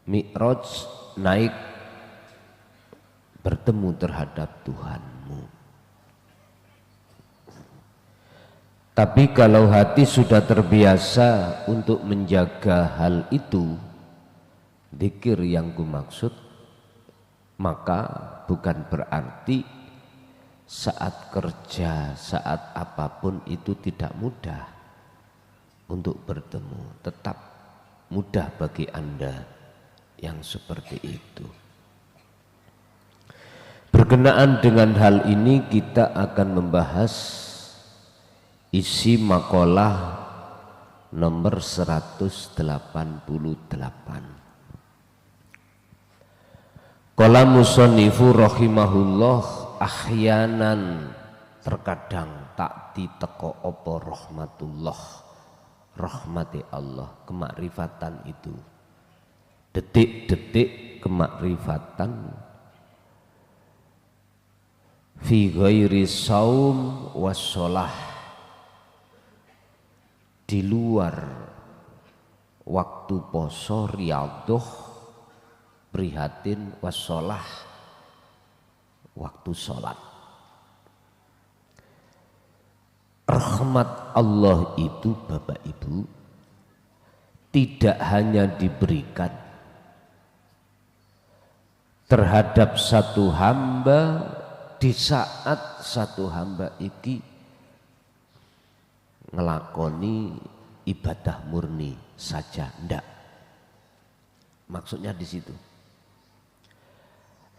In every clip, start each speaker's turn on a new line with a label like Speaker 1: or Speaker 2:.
Speaker 1: Mi'raj, naik bertemu terhadap Tuhanmu. Tapi kalau hati sudah terbiasa untuk menjaga hal itu, zikir yang kumaksud, maka bukan berarti saat kerja, saat apapun itu tidak mudah untuk bertemu. Tetap mudah bagi Anda yang seperti itu. Berkenaan dengan hal ini kita akan membahas isi makalah nomor 188. Qala musannifu rahimahullah, ahyanan terkadang tak diteko apa rahmatullah, rahmati Allah, kemakrifatan itu, detik-detik kemakrifatan fi ghairi saum wassalah, di luar waktu poso riyadhah, prihatin, wassalah, waktu sholat. Rahmat Allah itu Bapak Ibu tidak hanya diberikan terhadap satu hamba di saat satu hamba iki ngelakoni ibadah murni saja, ndak. Maksudnya di situ.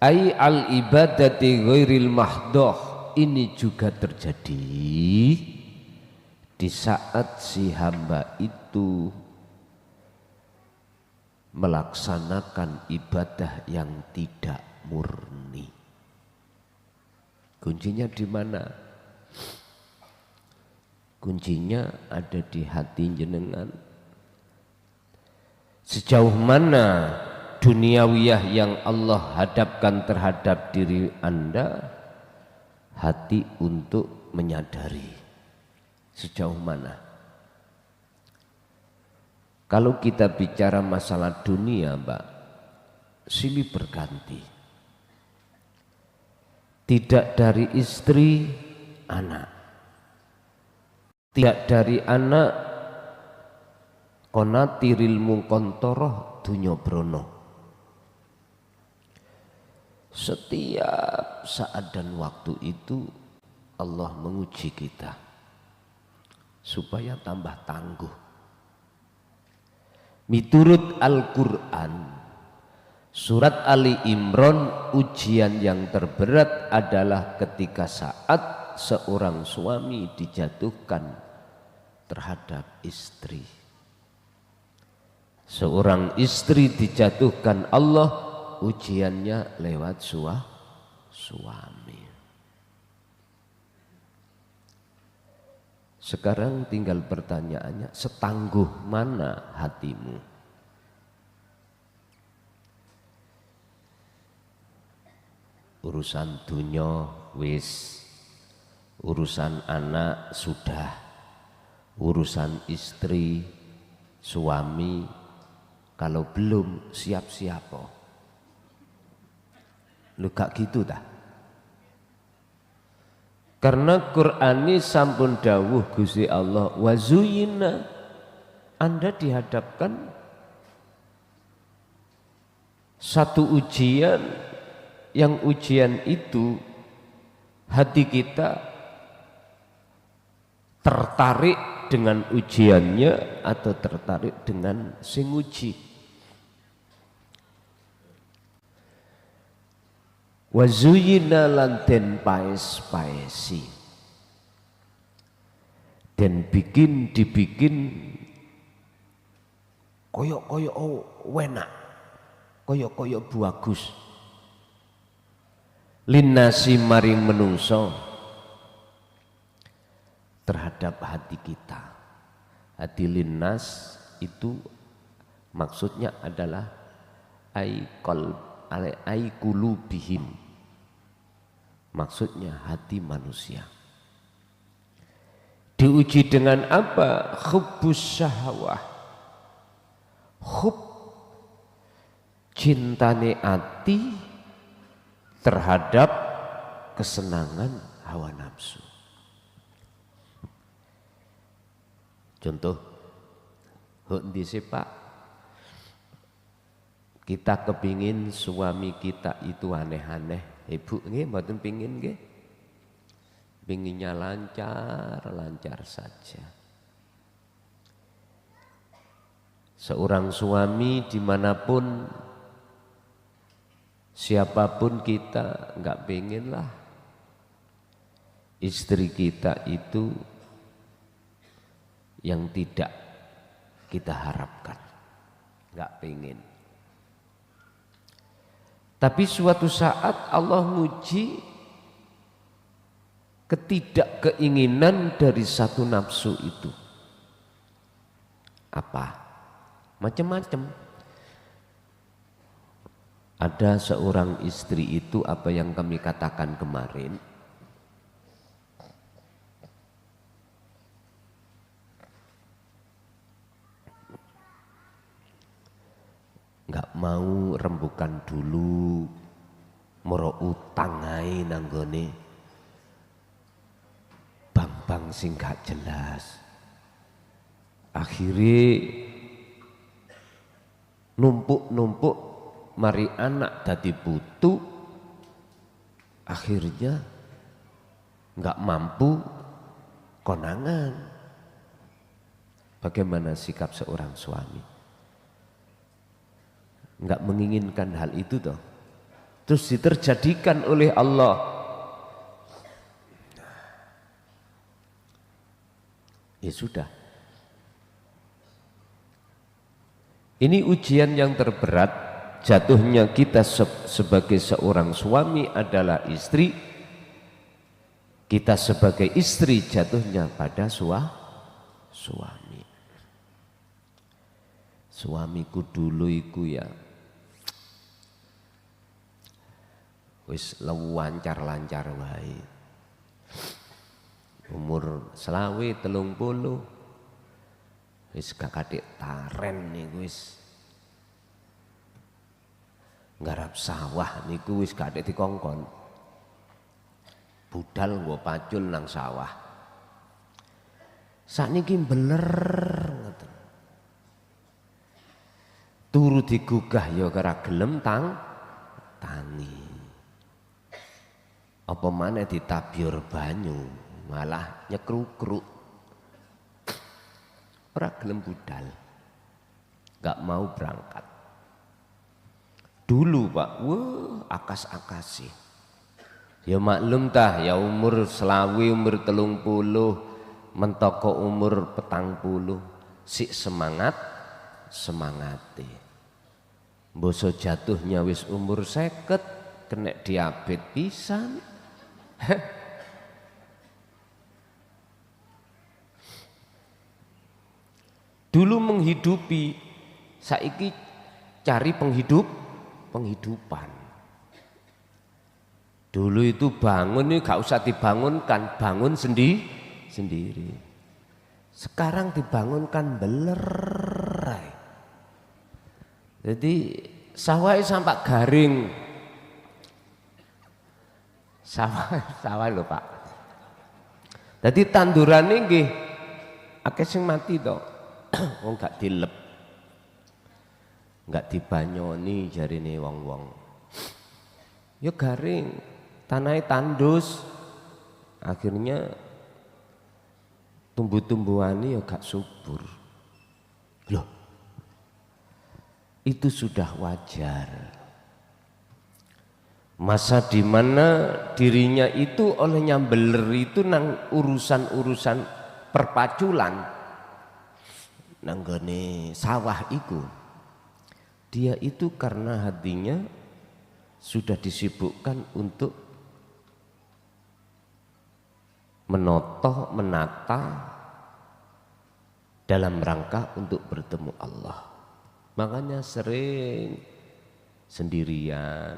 Speaker 1: Ai al ibadati ghairil mahdoh, ini juga terjadi di saat si hamba itu melaksanakan ibadah yang tidak murni. Kuncinya di mana? Kuncinya ada di hati jenengan. Sejauh mana duniawiyah yang Allah hadapkan terhadap diri Anda, hati untuk menyadari sejauh mana. Kalau kita bicara masalah dunia, Mbak, silih berganti. Tidak dari istri, anak. Tidak dari anak, konatiril mungkontoroh dunya brono. Setiap saat dan waktu itu Allah menguji kita supaya tambah tangguh. Miturut Al-Quran, surat Ali Imran, ujian yang terberat adalah ketika saat seorang suami dijatuhkan terhadap istri. Seorang istri dijatuhkan Allah, ujiannya lewat suami. Sekarang tinggal pertanyaannya, setangguh mana hatimu? Urusan dunya wis, urusan anak sudah, urusan istri, suami, kalau belum siap-siap. Lu gak gitu dah. Karena Quran ini sampun dawuh Gusti Allah, wazuyina, Anda dihadapkan satu ujian, yang ujian itu hati kita tertarik dengan ujiannya atau tertarik dengan sing uji. Wazuyina lan den paes-paesi, dan dibikin koyok-koyok wenak, koyok-koyok bagus, linnasi maring menungso, terhadap hati kita. Hati linnas itu maksudnya adalah ai qulubihim, maksudnya hati manusia. Diuji dengan apa? Hubbus syahwah, hub cintane ati terhadap kesenangan hawa nafsu. Contoh, di Pak, kita kepingin suami kita itu aneh-aneh. Ibu nggih mboten pingin nggih? Pinginnya lancar saja. Seorang suami dimanapun, siapapun kita nggak pingin lah istri kita itu yang tidak kita harapkan, nggak pingin. Tapi suatu saat Allah nguji ketidakkeinginan dari satu nafsu itu. Apa? Macam-macam. Ada seorang istri itu, apa yang kami katakan kemarin, nggak mau rembukan dulu, moro utang ae nanggone bang sing gak jelas. Akhirnya numpuk mari anak dadi putu, akhirnya nggak mampu konangan. Bagaimana sikap seorang suami? Nggak menginginkan hal itu toh, terus diterjadikan oleh Allah. Ya sudah, ini ujian yang terberat. Jatuhnya kita sebagai seorang suami adalah istri, kita sebagai istri jatuhnya pada suami. Suamiku dulu iku ya wis lancar wae. Umur selawe 30 wis gak katik taren niku, wis nggarap sawah niku wis gak katik dikongkon. Budal nggo pacul nang sawah. Sakniki beler ngoten. Turu digugah ya ora gelem tangi. Apa maneh ditabyur banyu, malah nyekrukruk. Ora gelem budal. Enggak mau berangkat. Dulu Pak, akas-akasi. Ya maklum tah, ya umur selawi, umur 30, mentoko umur 40, sik semangate. Boso jatuhnya wis umur 50, kena diabetes pisan. Dulu menghidupi, saiki cari penghidupan. Dulu itu bangun ini gak usah dibangunkan, bangun sendiri. Sekarang dibangunkan beler. Jadi sawah sampai garing. Sawah lho Pak. Jadi tanduran ini akeh sing mati toh. Wong gak dilep. Enggak dibanyoni jarine wong-wong. Ya garing, tanahnya tandus. Akhirnya tumbuh-tumbuhane ya gak subur. Loh. Itu sudah wajar. Masa di mana dirinya itu olehnya beler itu nang urusan-urusan perpaculan nanggone sawah iku. Dia itu karena hatinya sudah disibukkan untuk menata dalam rangka untuk bertemu Allah. Makanya sering sendirian.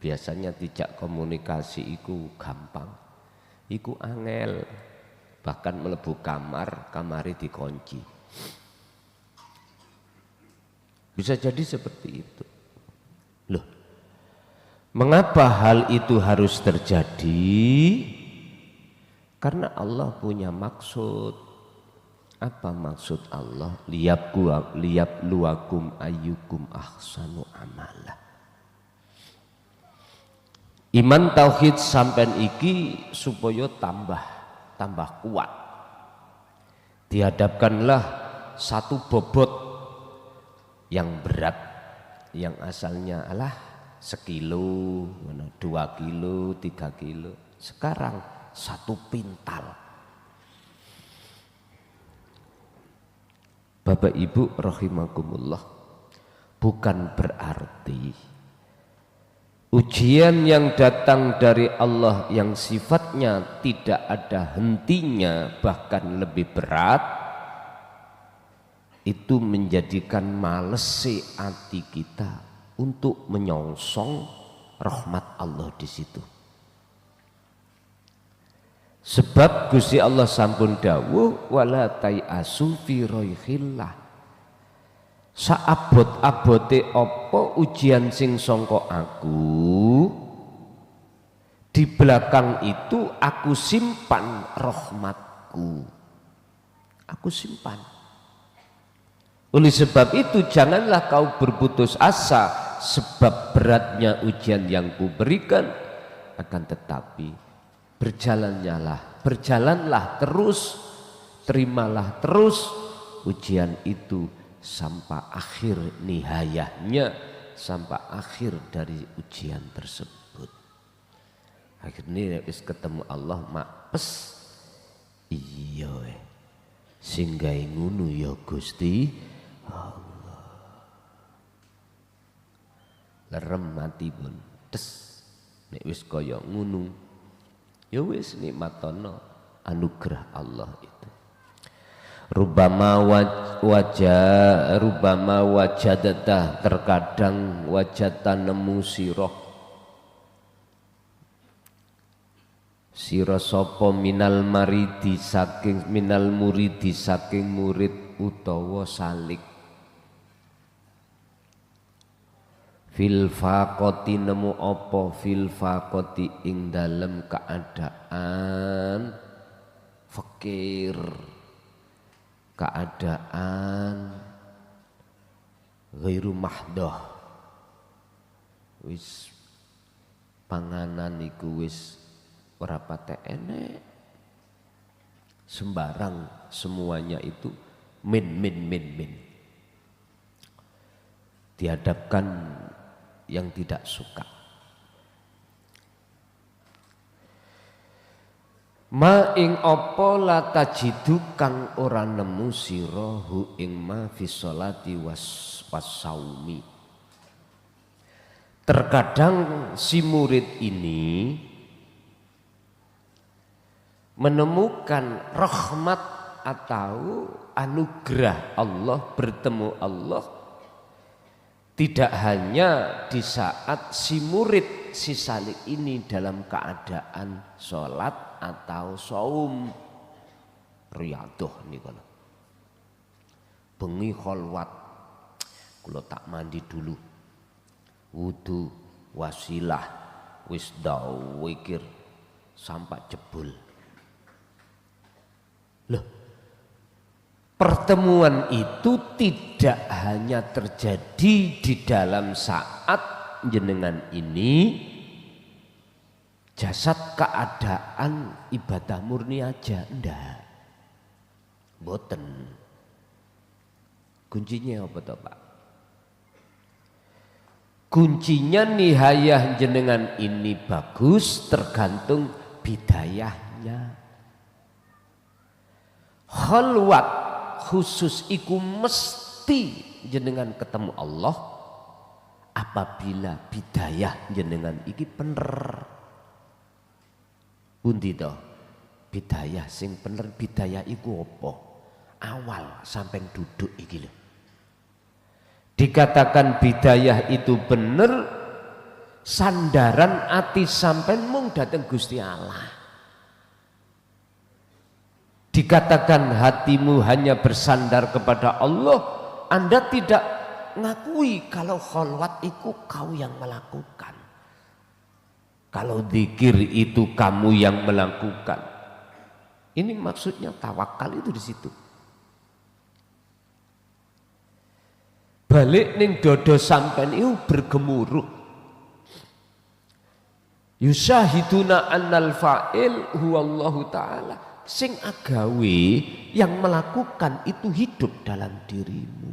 Speaker 1: Biasanya tidak komunikasi iku gampang, iku angel, bahkan melebu kamari dikunci. Bisa jadi seperti itu. Loh, mengapa hal itu harus terjadi? Karena Allah punya maksud. Apa maksud Allah? Liyabluwakum ayyukum ahsanu amala. Iman tauhid sampean iki supaya tambah kuat. Dihadapkanlah satu bobot yang berat, yang asalnya sekilo, 2 kilo, 3 kilo, sekarang 1 pintal. Bapak Ibu rahimakumullah, bukan berarti ujian yang datang dari Allah yang sifatnya tidak ada hentinya, bahkan lebih berat, itu menjadikan malesi hati kita untuk menyongsong rahmat Allah di situ. Sebab Gusti Allah sampun dawuh wala tai'asu fi roihillah. Saabot-abote apa ujian sing sangka aku, di belakang itu aku simpan rahmatku. Aku simpan. Oleh sebab itu janganlah kau berputus asa sebab beratnya ujian yang kuberikan, akan tetapi berjalanlah terus, terimalah terus ujian itu sampai akhir nihayahnya, sampai akhir dari ujian tersebut. Akhirnya wis ketemu Allah, makpes iya singgahe ngono ya Gusti Allah. Lerem mati pun des nek wis kaya ngono ya wis nikmatono anugerah Allah itu. Rubama wajadata, terkadang wajata nemu sira sapa minal muridi saking murid utawa salik. Fil faqati nemu apa fil faqati ing dalem keadaan fakir, keadaan ghairu mahdoh, wis panganan iku wis ora patek enek, sembarang semuanya itu min. Dihadapkan yang tidak suka. Ma ing apa la tajidu kang ora nemu sira hu ing ma fi sholati wasaumi. Terkadang si murid ini menemukan rahmat atau anugerah Allah, bertemu Allah tidak hanya di saat si murid, si salik ini dalam keadaan sholat atau saum riyadhah niku. Bengi kholwat, kula tak mandi dulu, wudu, wasilah, wis daw wikir sampai jebul. Loh, pertemuan itu tidak hanya terjadi di dalam saat jenengan ini jasad keadaan ibadah murni aja, ndak. Boten. Kuncinya apa toh Pak? Kuncinya nihayah jenengan ini bagus tergantung bidayahnya. Khalwat khusus iku mesti jenengan ketemu Allah apabila bidayah jenengan iki bener. Pundi to? Bidayah sing bener, bidayah iku apa? Awal sampai duduk iki lho. Dikatakan bidayah itu bener, sandaran ati sampean mung dateng Gusti Allah. Dikatakan hatimu hanya bersandar kepada Allah, Anda tidak ngakui kalau kholwat itu kau yang melakukan. Kalau zikir itu kamu yang melakukan. Ini maksudnya tawakal itu di situ. Balik ning dodo sampean itu bergemuruh. Yusahiduna annal fa'il huwallahu ta'ala. Sing agawe yang melakukan itu hidup dalam dirimu.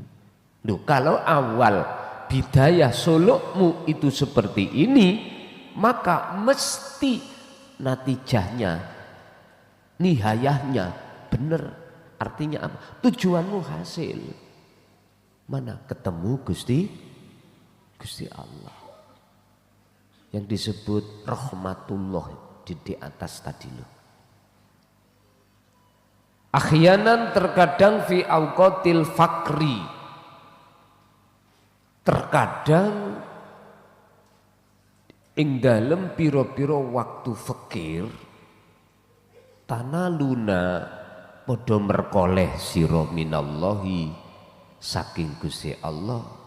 Speaker 1: Loh, kalau awal bidayah sulukmu itu seperti ini, maka mesti natijahnya, nihayahnya benar. Artinya apa? Tujuanmu hasil. Mana? Ketemu Gusti Allah. Yang disebut rahmatullah di atas tadi loh. Ahyanan terkadang fi awqatil fakri. Terkadang ing dalem piro-piro waktu fakir tanaluna padha merkoleh sira minallahi saking Gusti Allah.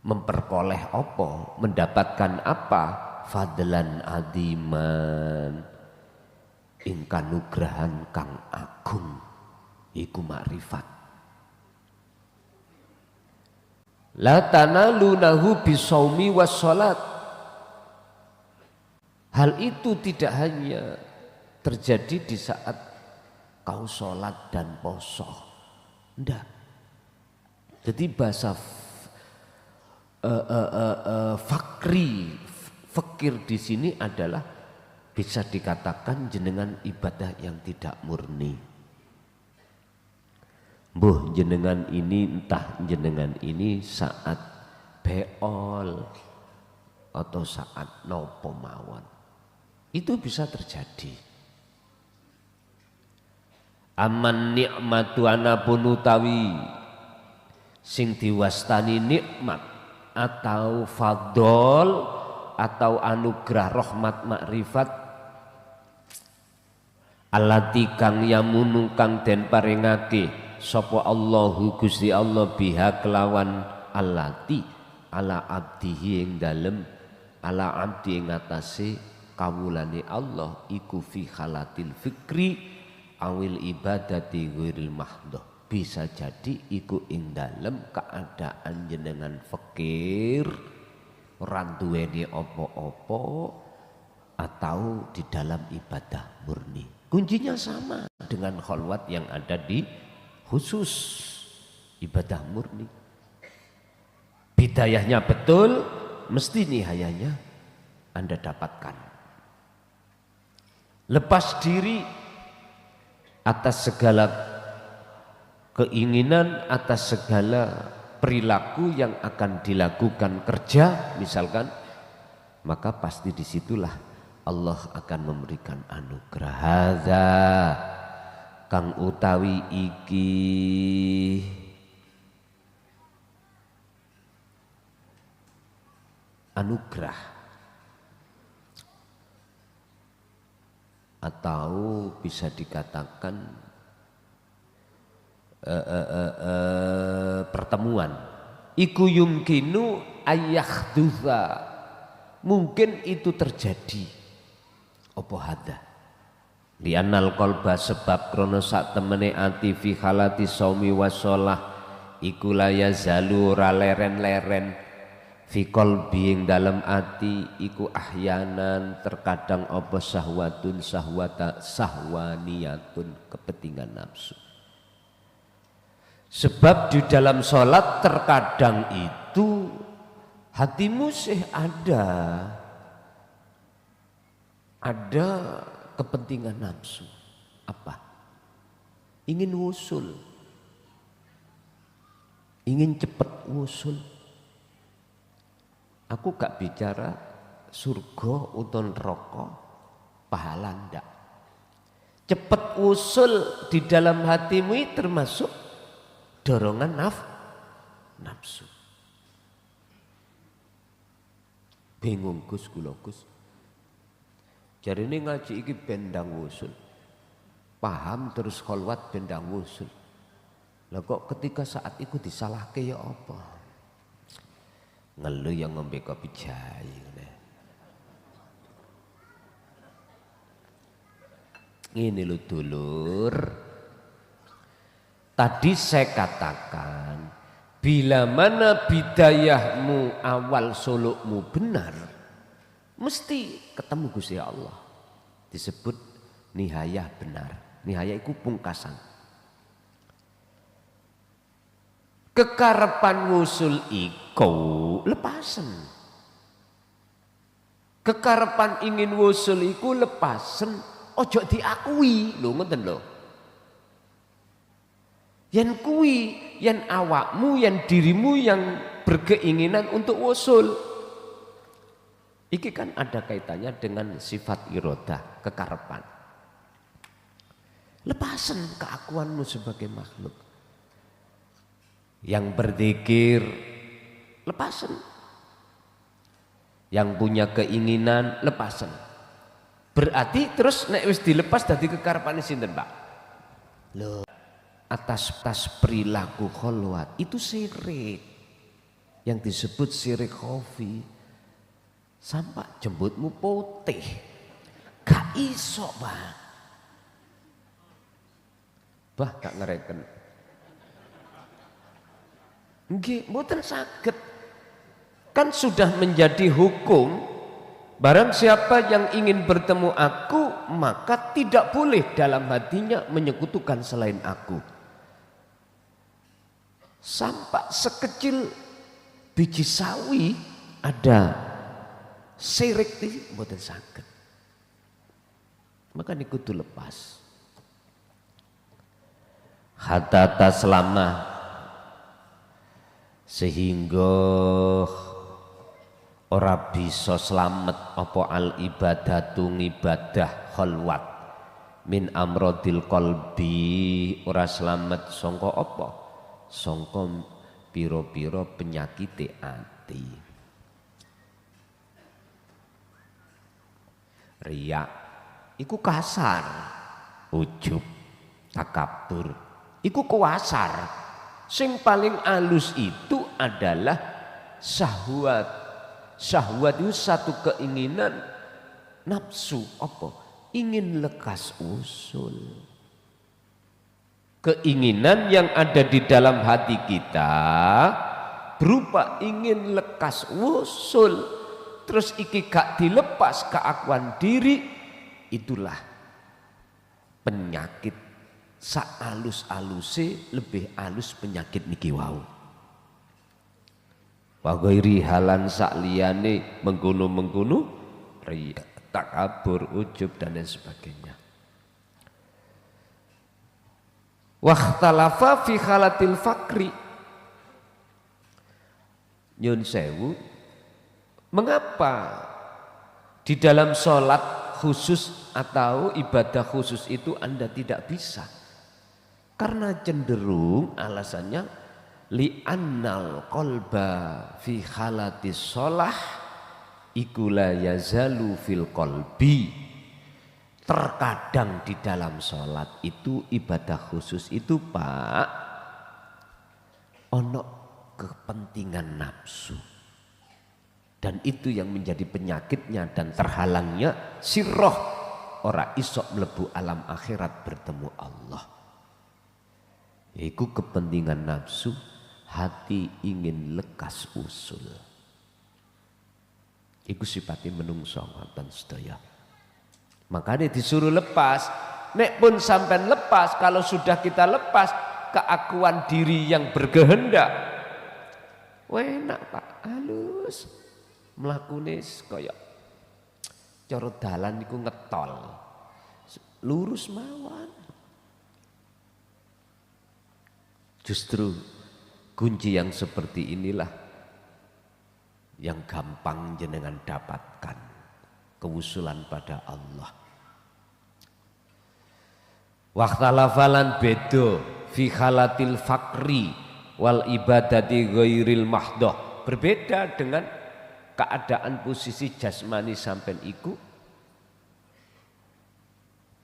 Speaker 1: Memperkoleh apa? Mendapatkan apa? Fadlan adiman, ing kanugrahan kang agung, iku makrifat. La tanalunahu bisaumi wassalat. Hal itu tidak hanya terjadi di saat kau sholat dan poso. Enggak. Jadi bahasa fakir di sini adalah bisa dikatakan jenengan ibadah yang tidak murni. Mbuh jenengan ini entah jenengan ini saat beol atau saat nopo mawon. Itu bisa terjadi. Aman nikmatu anapun utawi sing diwastani nikmat atau fadol atau anugerah rahmat makrifat allati kang yamunu kang den paringake sapa Allahu Gusti Allah biha kelawan allati ala abdihi ing dalem ala abdi ing atase kawulane Allah iku fi halatil fikri awil ibadati ghairil mahdhah. Bisa jadi iku ing dalem keadaan jenengan fakir ora duweni apa-apa atau di dalam ibadah murni. Kuncinya sama dengan kholwat yang ada di khusus ibadah murni. Bidayahnya betul, mesti nihayanya Anda dapatkan. Lepas diri atas segala keinginan, atas segala perilaku yang akan dilakukan kerja misalkan, maka pasti disitulah Allah akan memberikan anugerah. Hadza kang utawi iki anugerah atau bisa dikatakan pertemuan. Iku yumkinu ayyahdutsa, mungkin itu terjadi. Apa hadza? Li'annal qalba sebab krono sak temene ati fi halati shaumi wassalah iku la yazalu ra leren-leren fi qalbi ing dalem ati iku ahyanan terkadang apa sahwatun sahwaniyatun kepentingan nafsu. Sebab di dalam sholat terkadang itu hatimu sih ada kepentingan nafsu. Apa? Ingin wusul, ingin cepat wusul. Aku gak bicara surga atau neraka, pahala ndak. Cepat wusul di dalam hatimu termasuk dorongan nafsu. Bingung Gus kula Gus. Jarine ngaji iki bendang wusul. Paham terus kholwat bendang wusul. Lah kok ketika saat itu disalahke ya apa? Ngeluh yang ngombe kopi jahe. Ini lho dulur. Tadi saya katakan bila mana bidayahmu awal sulukmu benar, mesti ketemu Gusti Allah. Disebut nihayah benar. Nihayah itu pungkasan. Kekarepan wusul iku lepasen. Kekarepan ingin wusul iku lepasen, ojo diakui lho, ngoten lho. Yen kuwi, yen awakmu, yen dirimu yang berkeinginan untuk wusul. Iki kan ada kaitannya dengan sifat irodah, kekarepan. Lepasen keakuanmu sebagai makhluk. Yang berzikir, lepasen. Yang punya keinginan, lepasen. Berarti terus nek wis dilepas dadi kekarepane sinten, Pak? Loh, atas perilaku kholwat itu syirik. Yang disebut syirik khafi. Sampai jembutmu putih. Gak iso, Pak. Bah, gak ngereken. Nggih, mboten saged. Kan sudah menjadi hukum, barang siapa yang ingin bertemu aku, maka tidak boleh dalam hatinya menyekutukan selain aku. Sampai sekecil biji sawi ada syirik iki mboten saged. Maka niku kudu lepas. Hatta taslamah, sehingga ora bisa slamet apa al ibadatu ngibadah khalwat min amrodil qalbi, ora slamet sangka apa, sangka pira-pira penyakite ati. Riya iku kasar, ujub, takabur iku kuasar. Sing paling alus itu adalah syahwat. Syahwat itu satu keinginan nafsu apa? Ingin lekas usul. Keinginan yang ada di dalam hati kita berupa ingin lekas usul. Terus iki gak dilepas keakuan diri, itulah penyakit. Sak alus-aluse lebih alus penyakit niki wau. Wa ghairi halan sak liyane mengkono-mengkono riya, takabur, ujub dan lain sebagainya. Wakhtalafa fi khalatil fakri. Nyun sewu, mengapa di dalam sholat khusus atau ibadah khusus itu Anda tidak bisa? Karena cenderung alasannya li'annal qalba fi halatis sholah iku la yazalu fil qalbi. Terkadang di dalam sholat itu ibadah khusus itu Pak ono kepentingan nafsu. Dan itu yang menjadi penyakitnya dan terhalangnya sirroh ora isok mlebu alam akhirat bertemu Allah. Iku kepentingan nafsu, hati ingin lekas usul. Iku sifatnya menungso ngoten sedaya. Makanya disuruh lepas. Nek pun sampai lepas, kalau sudah kita lepas keakuan diri yang berkehendak, enak Pak, halus. Mlakune kaya cara dalan iku ngetol. Lurus mawon. Justru kunci yang seperti inilah yang gampang jenengan dapatkan, kewusulan pada Allah. Waqtalafalan bedo fi khalatil fakri wal ibadati ghairil mahdoh. Berbeda dengan keadaan posisi jasmani sampean iku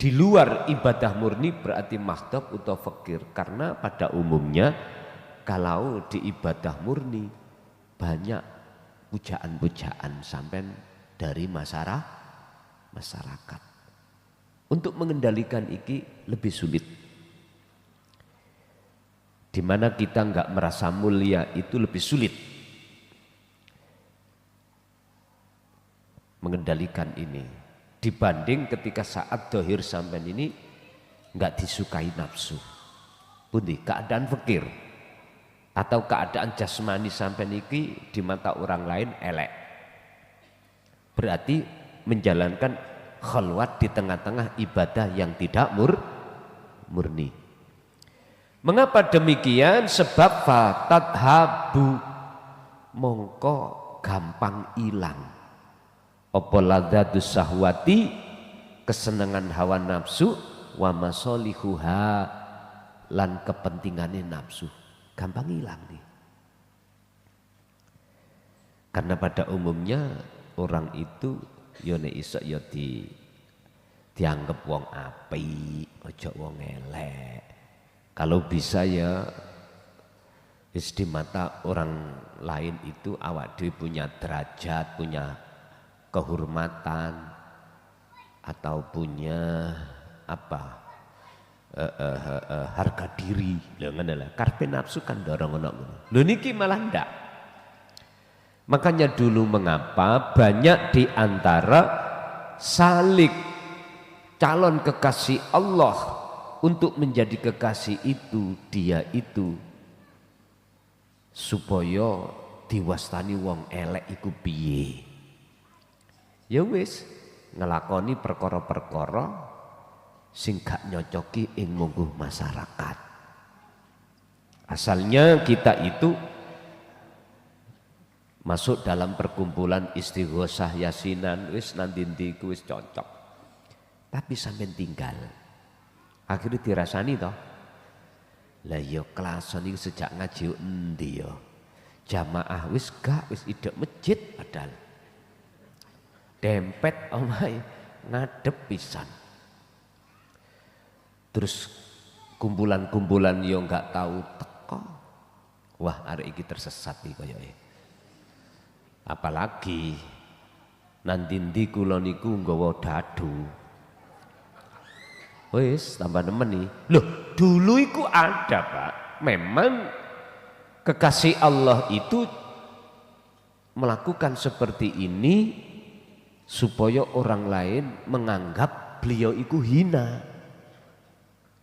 Speaker 1: di luar ibadah murni berarti makhdhab atau fakir. Karena pada umumnya kalau di ibadah murni banyak pujaan-pujaan sampai dari masyarakat. Untuk mengendalikan iki lebih sulit. Di mana kita enggak merasa mulia itu lebih sulit mengendalikan ini dibanding ketika saat dohir sampai ini enggak disukai nafsu. Pundi keadaan fakir atau keadaan jasmani sampai niki di mata orang lain elek. Berarti menjalankan khalwat di tengah-tengah ibadah yang tidak murni. Mengapa demikian? Sebab fatadhabu mongko gampang ilang apa ladzatus sahwati kesenangan hawa nafsu wa masalihuha lan kepentingane nafsu gampang hilang nih. Karena pada umumnya orang itu yo nek iso yo dianggap wong apik, aja wong elek. Kalau bisa ya di mata orang lain itu awak dhewe punya derajat, punya kehormatan atau punya harga diri. Lha ngene lah, karepe nafsu kan dorong ngono. Lho niki malah ndak. Makanya dulu mengapa banyak di antara salik calon kekasih Allah untuk menjadi kekasih itu dia itu supaya diwastani wong elek iku piye. Ya wis ngelakoni perkara-perkara sing gak nyocoki ing mungguh masyarakat. Asalnya kita itu masuk dalam perkumpulan istighosah yasinan wis nanti wis cocok. Tapi sampai tinggal. Akhirnya dirasani toh. Lah ya kelasan iki sejak ngaji endi ya. Jamaah wis gak wis idek masjid padahal. Dempet omahe ngadep pisan. Terus kumpulan-kumpulan yo enggak tahu teko. Wah, arek iki tersesat iki koyoke. Apalagi nanti ndi kula niku nggawa dadu. Wis tambah nemen nih. Loh, dulu itu ada, Pak. Memang kekasih Allah itu melakukan seperti ini supaya orang lain menganggap beliau itu hina.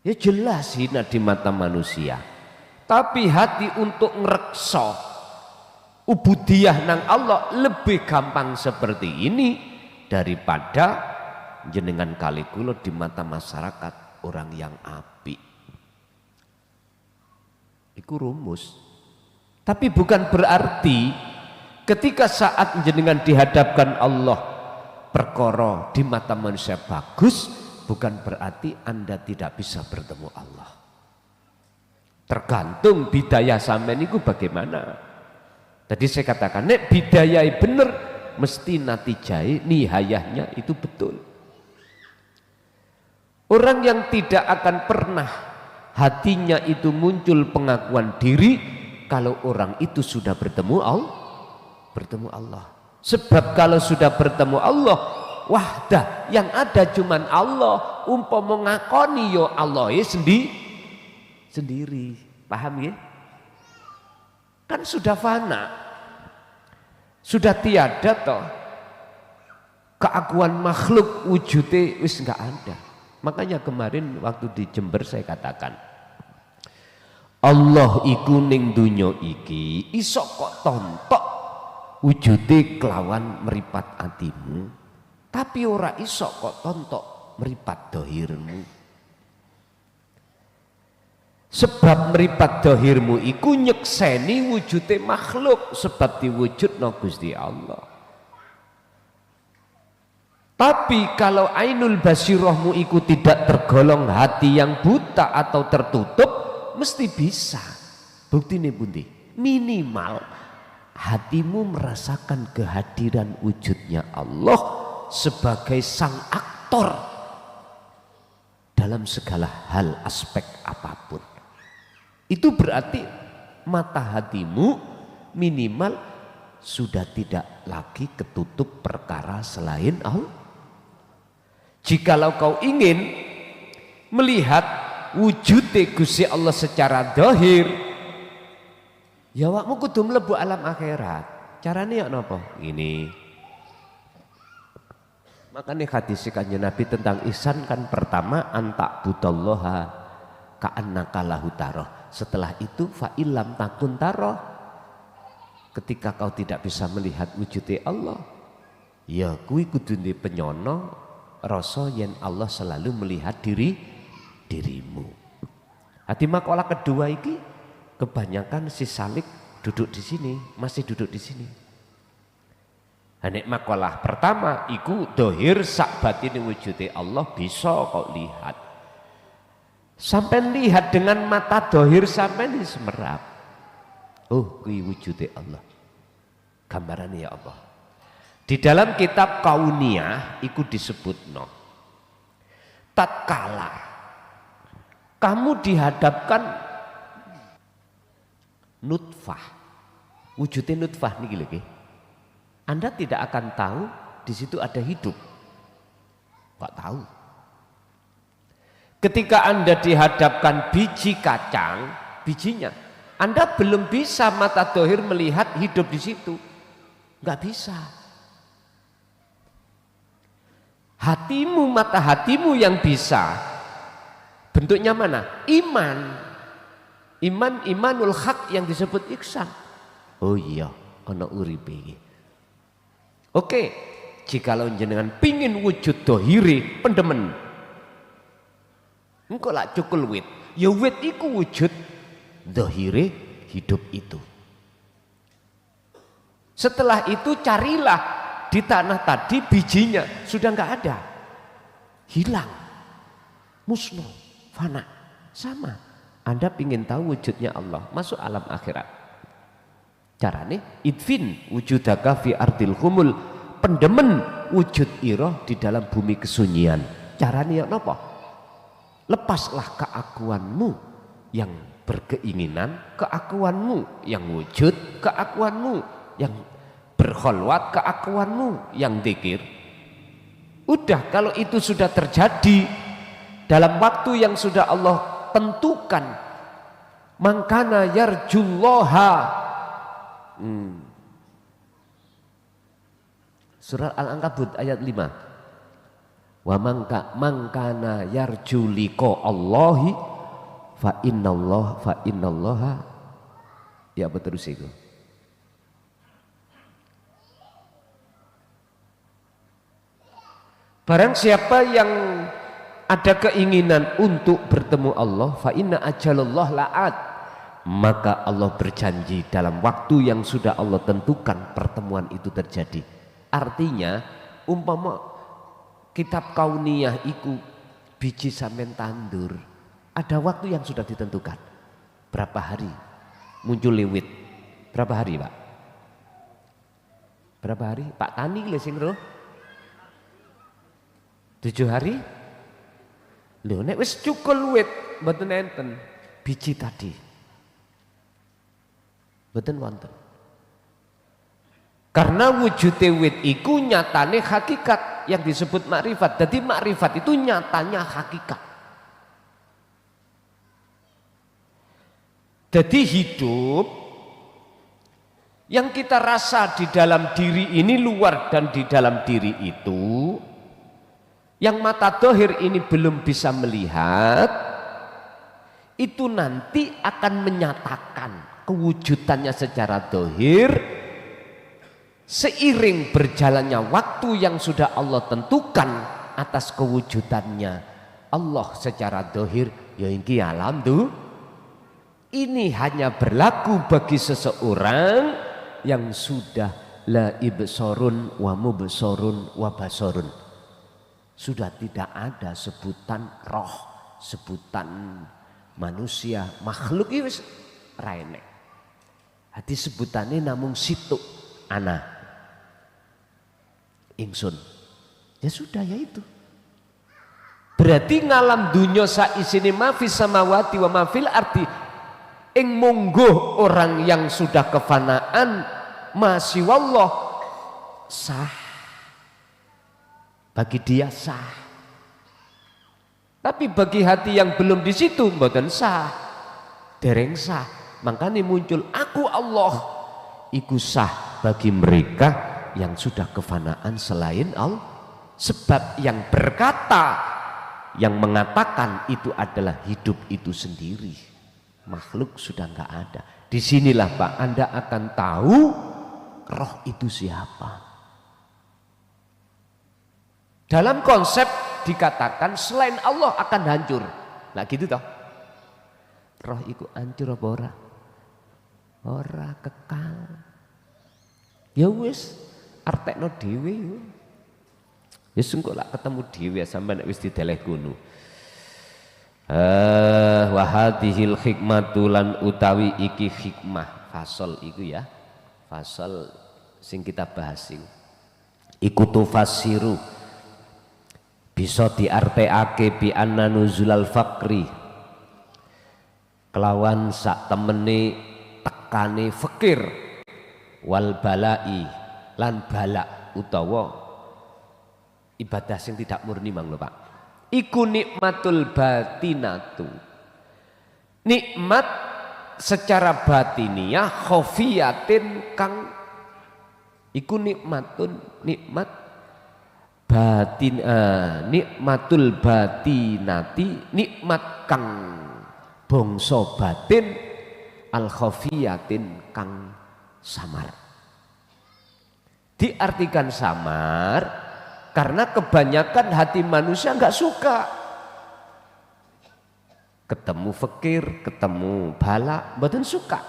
Speaker 1: Ya jelas hina di mata manusia. Tapi hati untuk ngrekso ubudiyah nang Allah lebih gampang seperti ini daripada jenengan kali kula di mata masyarakat orang yang apik. Iku rumus. Tapi bukan berarti ketika saat jenengan dihadapkan Allah perkara di mata manusia bagus, bukan berarti Anda tidak bisa bertemu Allah. Tergantung bidayah sampean niku bagaimana. Tadi saya katakan nek bidayah bener mesti natijai nihayahnya itu betul. Orang yang tidak akan pernah hatinya itu muncul pengakuan diri kalau orang itu sudah bertemu Allah. Sebab kalau sudah bertemu Allah, wahdah yang ada cuman Allah. Umpama ngakoni yo Allah ya sendiri. Paham ya? Kan sudah fana. Sudah tiada toh. Keakuan makhluk wujudnya wis enggak ada. Makanya kemarin waktu di Jember saya katakan Allah iku ning dunya iki iso kok tontok wujude kelawan meripat atimu, tapi ora iso kok tontok meripat dohirmu. Sebab meripat dohirmu iku nyekseni wujude makhluk sebab diwujudna Gusti Allah. Tapi kalau ainul basirahmu itu tidak tergolong hati yang buta atau tertutup, mesti bisa. Bukti nih bundi, minimal hatimu merasakan kehadiran wujudnya Allah sebagai sang aktor dalam segala hal aspek apapun. Itu berarti mata hatimu minimal sudah tidak lagi ketutup perkara selain Allah. Jikalau kau ingin melihat wujud Gusti Allah secara zahir, ya awakmu kudu mlebu alam akhirat. Carane ya napa? Ini. Makanya hadis Kanjeng Nabi tentang ihsan kan pertama antak budallaha ka'annaka lahu taroh. Setelah itu fa illam takun taroh. Ketika kau tidak bisa melihat wujudnya Allah, ya kuwi kudu ndek penyono rasa yen Allah selalu melihat dirimu. Hati makalah kedua iki kebanyakan si Salik duduk di sini, masih duduk di sini. Nek makalah pertama iku dohir sak batine wujudnya Allah bisa kau lihat. Sampai lihat dengan mata dohir sampai di semerap. Oh, kuwi wujudnya Allah. Gambarannya ya Allah. Di dalam kitab Kauniyah iku disebutno. Tatkala kamu dihadapkan nutfah. Wujudnya nutfah niki lho nggih. Anda tidak akan tahu di situ ada hidup. Enggak tahu. Ketika Anda dihadapkan biji kacang, bijinya, Anda belum bisa mata dohir melihat hidup di situ. Enggak bisa. Hatimu, mata hatimu yang bisa. Bentuknya mana? Iman. Imanul haq yang disebut ihsan. Oh iya, ana uripe iki. Oke, jikalau jenengan pingin wujud dohiri pendemen, engkau lah cukul wit. Ya wit iku wujud dohiri hidup itu. Setelah itu carilah di tanah tadi bijinya sudah nggak ada, hilang, musnah, fana. Sama, Anda pingin tahu wujudnya Allah, masuk alam akhirat. Carane idfin wujudaka fi ardil humul, pendemen wujud iroh di dalam bumi kesunyian. Carane ya napa? Lepaslah keakuanmu yang berkeinginan, keakuanmu yang wujud, keakuanmu yang berkholwat, keakuanmu yang dzikir. Udah, kalau itu sudah terjadi dalam waktu yang sudah Allah tentukan, mangkana yarjullaha. Surah Al-Ankabut ayat 5. Wa mangkana yarjuliko Allahi fa innallaha ya apa terus itu. Barang siapa yang ada keinginan untuk bertemu Allah, fa inna ajalallah la'at, maka Allah berjanji dalam waktu yang sudah Allah tentukan pertemuan itu terjadi. Artinya umpama kitab Kauniyah iku biji sampean tandur, ada waktu yang sudah ditentukan. Berapa hari muncul lewit? Berapa hari, Pak? Berapa hari? Pak Tani lho sing roh. 7 hari? Lho nek wis cukul wit mboten enten biji tadi. Mboten wonten. Karena wujude wit iku nyatane hakikat yang disebut makrifat. Jadi makrifat itu nyatanya hakikat. Jadi hidup yang kita rasa di dalam diri ini, luar dan di dalam diri itu, yang mata dohir ini belum bisa melihat, itu nanti akan menyatakan kewujudannya secara dohir seiring berjalannya waktu yang sudah Allah tentukan atas kewujudannya Allah secara dohir. Ya ini alam tuh. Ini hanya berlaku bagi seseorang yang sudah la ibsorun wa mubsorun wa basorun. Sudah tidak ada sebutan roh, sebutan manusia, makhluk ini raine. Hati sebutannya namung situ ana ingsun. Ya sudah, ya itu. Berarti ngalam dunya saisine ma fis samawati wa ma fil ardi, ing mungguh orang yang sudah kefanaan masih wallah sah, bagi dia sah. Tapi bagi hati yang belum di situ mboten sah, dereng sah. Makanya muncul aku Allah, iku sah bagi mereka yang sudah kefanaan selain Allah. Sebab yang berkata, yang mengatakan itu adalah hidup itu sendiri, makhluk sudah nggak ada. Disinilah Pak Anda akan tahu roh itu siapa. Dalam konsep dikatakan selain Allah akan hancur. Nah gitu toh. Roh itu hancur apa ora? Ora kekal. Ya wis artekno dhewe yo. Ya sengko lak ketemu dhewe sampean wis dideleh ngono. Wa hadhil hikmatu lan utawi iki hikmah fasal iku ya. Fasal sing kita bahas iku tufasiru bisa diartekake bi anna nuzulal faqri kelawan sak temene tekane fakir wal balai lan balak utawa ibadah sing tidak murni mang lho Pak, iku nikmatul batinatu, nikmat secara batiniah khofiyatin kang iku nikmatun nikmat batin nikmatul batinati, nikmat kang bangsa batin al khofiyatin kang samar. Diartikan samar karena kebanyakan hati manusia nggak suka ketemu fakir, ketemu balak, mboten suka.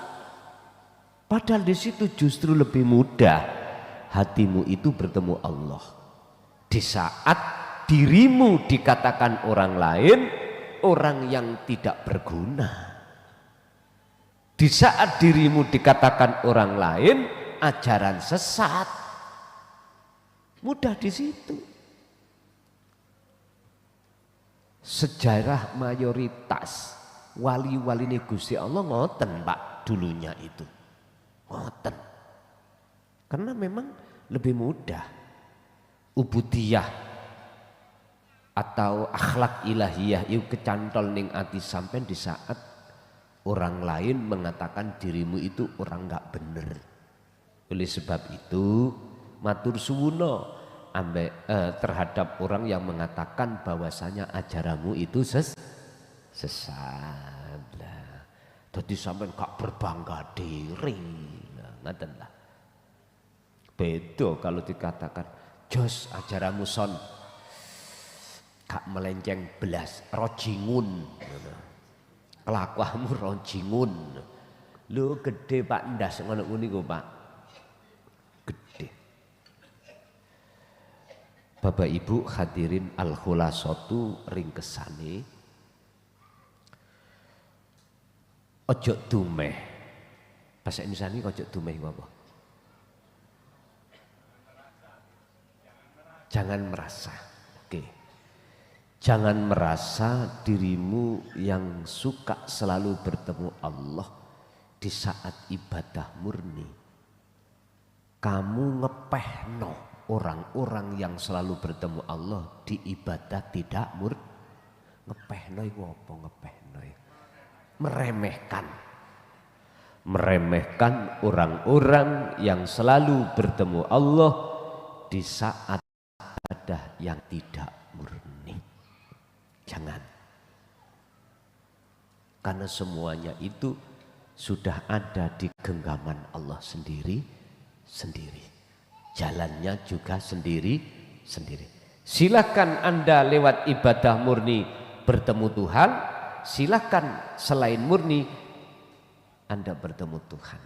Speaker 1: Padahal di situ justru lebih mudah hatimu itu bertemu Allah. Di saat dirimu dikatakan orang lain orang yang tidak berguna, di saat dirimu dikatakan orang lain ajaran sesat, mudah di situ. Sejarah mayoritas wali-wali ini Gusti Allah ngoten Pak dulunya itu ngoten, karena memang lebih mudah ubudiyah atau akhlak ilahiyah itu kecantol ning ati sampean di saat orang lain mengatakan dirimu itu orang nggak bener. Oleh sebab itu matur suwuna terhadap orang yang mengatakan bahwasanya ajaranmu itu sesat lah. Jadi sampean gak berbangga diri, ngaten lah. Beda kalau dikatakan jos ajaranmu son gak melenceng belas rojingun, kelakuanmu rojingun. Lu gede Pak ndas ngono niku Pak, gede. Bapak Ibu hadirin al khulasatu ringkesane, ojo dumeh. Bahasa Indonesia ini ojo dumeh apa? Jangan merasa, oke. Jangan merasa dirimu yang suka selalu bertemu Allah di saat ibadah murni. Kamu ngepehno orang-orang yang selalu bertemu Allah di ibadah tidak murni. Ngepehno itu apa ngepehno? Meremehkan. Meremehkan orang-orang yang selalu bertemu Allah di saat ibadah yang tidak murni. Jangan. Karena semuanya itu sudah ada di genggaman Allah sendiri. Jalannya juga sendiri. Silakan Anda lewat ibadah murni bertemu Tuhan, silakan selain murni Anda bertemu Tuhan.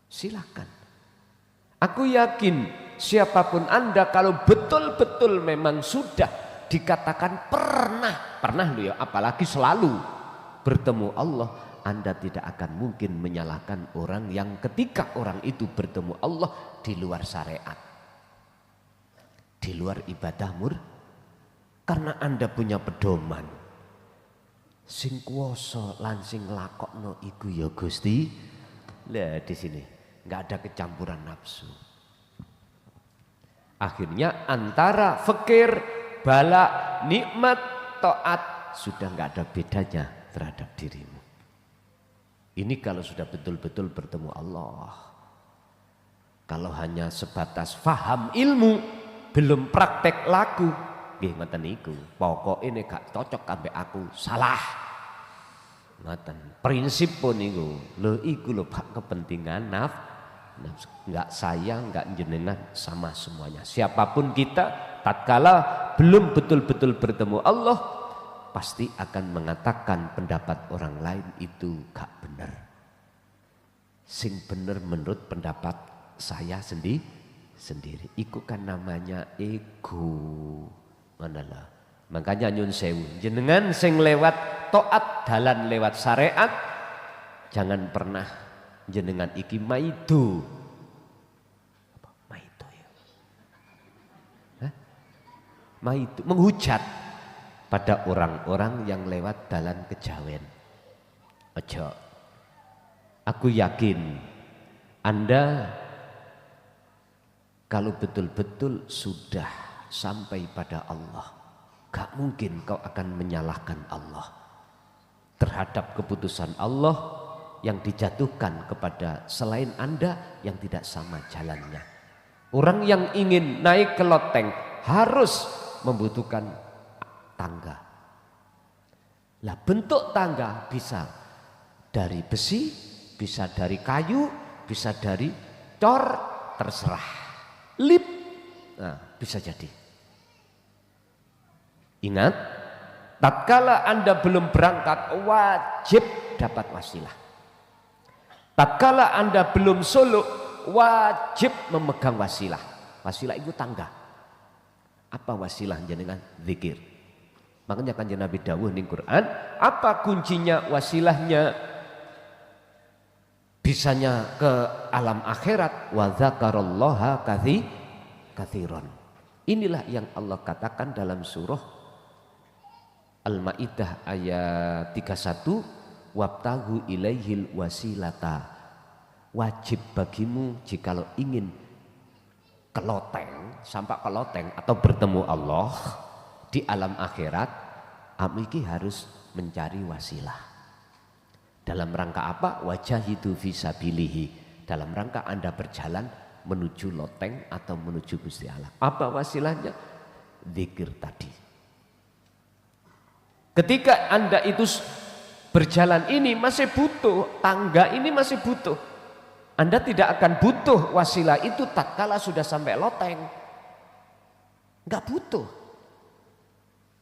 Speaker 1: Silakan. Aku yakin siapapun Anda kalau betul-betul memang sudah dikatakan pernah loh ya, apalagi selalu bertemu Allah, Anda tidak akan mungkin menyalahkan orang yang ketika orang itu bertemu Allah di luar syariat, di luar ibadah Karena Anda punya pedoman. Sing kuwasa lan sing lakokno iku ya Gusti. Lah di sini nggak ada kecampuran nafsu. Akhirnya antara fikir, bala, nikmat, taat sudah nggak ada bedanya terhadap dirimu. Ini kalau sudah betul-betul bertemu Allah. Kalau hanya sebatas faham ilmu, belum praktek laku, nggih ngoten niku. Pokoke ini gak cocok ambek aku, salah. Ngoten. Prinsip pun niku. Lho iku lho Pak kepentingan enggak saya, enggak jenengan, sama semuanya. Siapapun kita, tatkala belum betul-betul bertemu Allah, pasti akan mengatakan pendapat orang lain itu gak benar. Sing benar menurut pendapat saya sendiri. Iku kan namanya ego. Manalah. Makanya nyun sewu, jenengan sing lewat taat dalan lewat syariat, jangan pernah jenengan iki maido. Apa maido ya? Hah? Maido menghujat pada orang-orang yang lewat dalan kejawen. Ojo. Aku yakin Anda kalau betul-betul sudah sampai pada Allah, gak mungkin kau akan menyalahkan Allah terhadap keputusan Allah yang dijatuhkan kepada selain Anda yang tidak sama jalannya. Orang yang ingin naik ke loteng harus membutuhkan tangga. Lah bentuk tangga bisa dari besi, bisa dari kayu, bisa dari cor, terserah. Lip, nah, bisa jadi. Ingat, tatkala Anda belum berangkat wajib dapat wasilah. Tatkala Anda belum suluk wajib memegang wasilah. Wasilah itu tangga. Apa wasilah jenengan? Zikir. Makanya kanjeng Nabi dawuh ning Quran, apa kuncinya wasilahnya bisanya ke alam akhirat? Wa dzakarallaha katsiran. Inilah yang Allah katakan dalam surah Al-Maidah ayat 31, wabtaghu ilaihil wasilata. Wajib bagimu jikalau ingin ke loteng, sampai ke loteng atau bertemu Allah di alam akhirat, amiki harus mencari wasilah. Dalam rangka apa? Wajahidu fisabilihi. Dalam rangka Anda berjalan menuju loteng atau menuju Gusti Allah. Apa wasilahnya? Zikir tadi. Ketika Anda itu berjalan ini masih butuh tangga, ini masih butuh. Anda tidak akan butuh wasilah itu tatkala sudah sampai loteng. Enggak butuh.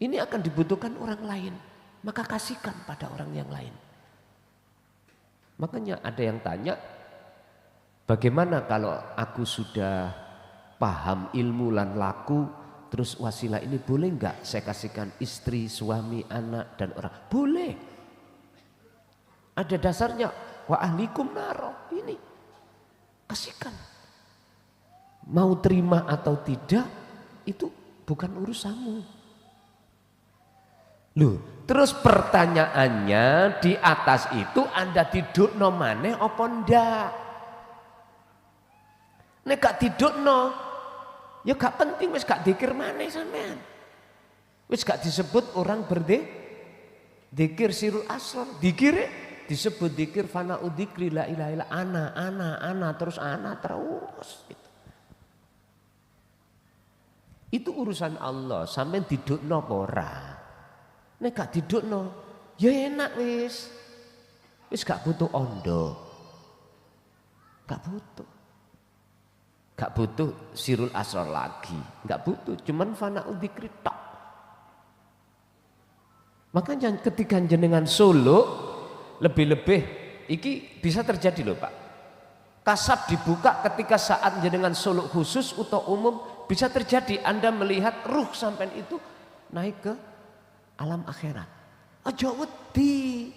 Speaker 1: Ini akan dibutuhkan orang lain. Maka kasihkan pada orang yang lain. Makanya ada yang tanya, bagaimana kalau aku sudah paham ilmu lan laku, terus wasilah ini boleh enggak saya kasihkan istri, suami, anak dan orang? Boleh. Ada dasarnya, wa ahlikum naro, ini kasihkan. Mau terima atau tidak itu bukan urusanmu. Loh, terus pertanyaannya di atas itu Anda tidukno maneh apa ndak? Nek gak tidukno, ya gak penting, wis gak dikir maneh sampean. Wis gak disebut orang dikir sirul asrar, dikir disebut dikir fana'u dzikri la ilaha illa ana terus gitu. Itu urusan Allah, sampean didukno apa ora? Nek gak didukno, ya enak wis. Wis gak butuh ondo. Gak butuh. Gak butuh sirul asrar lagi. Gak butuh, cuman fana'u dzikri tok. Makanya ketika jenengan suluk, lebih-lebih iki bisa terjadi loh Pak. Kasab dibuka ketika saat jenengan suluk khusus atau umum, bisa terjadi Anda melihat ruh sampean itu naik ke alam akhirat. Aja wedi.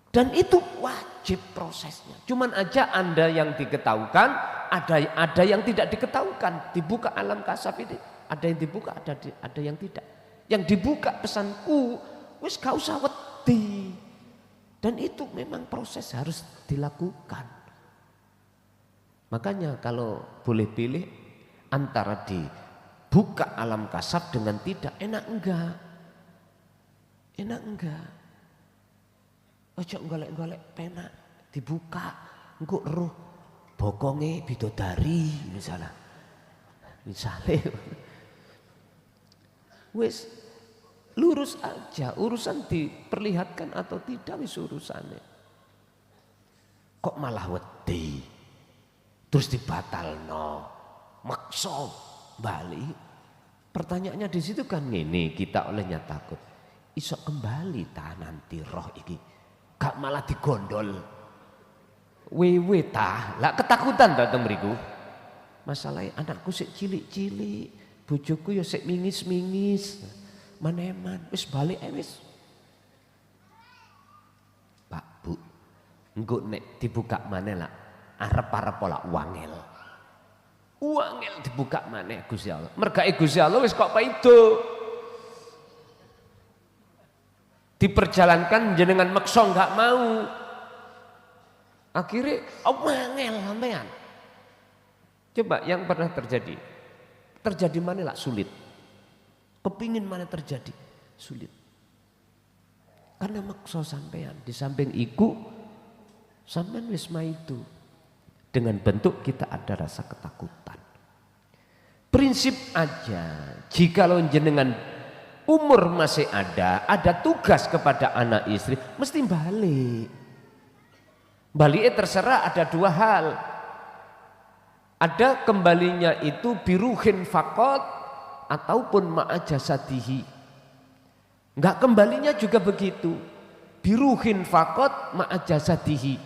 Speaker 1: Dan itu wajib prosesnya. Cuman aja Anda yang diketahukan, ada yang tidak diketahukan. Dibuka alam kasab ini. Ada yang dibuka, ada yang tidak. Yang dibuka pesanku, wis gak usah wedi. Dan itu memang proses harus dilakukan. Makanya kalau boleh pilih antara dibuka alam kasab dengan tidak, enak enggak? Enak enggak? Ojo golek-golek penak, dibuka, engko roh bokonge bidodari misalnya. Wis lurus aja, urusan diperlihatkan atau tidak wis urusannya. Kok malah wedi? Terus dibatalno, maksa bali. Pertanyaannya di situ kan ngene, kita olehnya takut. Iso kembali ta nanti roh iki. Gak malah digondol. Wewe ta, lah ketakutan ta mriku. Masalahnya anakku sik cilik-cilik, bojoku ya sik mingis-mingis. Maneman, wis balik wis. Pak Bu, engko nek dibuka maneh lah. Arep-arep pola wangel. Wangel dibuka maneh Gusti Allah. Mergae Gusti Allah wis kok paido. Diperjalankan jenengan maksa enggak mau. Akhirnya wangel sampean. Coba yang pernah terjadi. Terjadi mana lah sulit. Kepingin mana terjadi sulit. Karena maksa sampean di samping iku sampean wis itu. Dengan bentuk kita ada rasa ketakutan. Prinsip aja, jika lo jenengan umur masih ada tugas kepada anak istri, mesti balik. Baliknya terserah ada dua hal. Ada kembalinya itu biruhin fakot ataupun ma'ajasadihi. Enggak kembalinya juga begitu. Biruhin fakot ma'ajasadihi.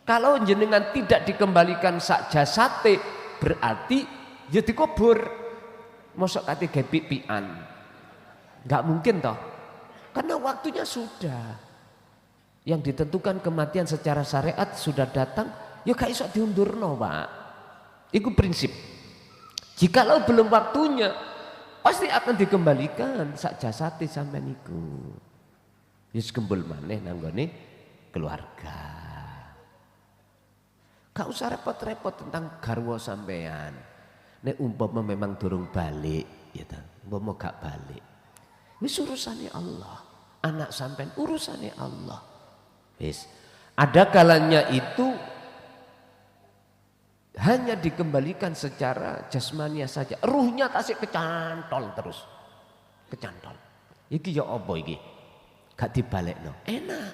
Speaker 1: Kalau jenengan tidak dikembalikan sak jasate berarti ya dikubur. Mosok kate gawe pipian. Enggak mungkin toh. Karena waktunya sudah. Yang ditentukan kematian secara syariat sudah datang, ya gak iso diundurno, Pak. Itu prinsip. Jikalau belum waktunya, pasti akan dikembalikan sak jasate sampean iku. Wis gembul maneh nanggone keluarga. Gak usah repot-repot tentang garwa sampean. Nek umpama memang durung balik, ya ta. Umpama gak balik. Wis urusane Allah. Anak sampean urusane Allah. Wis. Ada kalanya itu hanya dikembalikan secara jasmania saja. Ruhnya tasik kecantol terus. Kecantol. Iki ya apa iki? Gak dibalekno. Enak.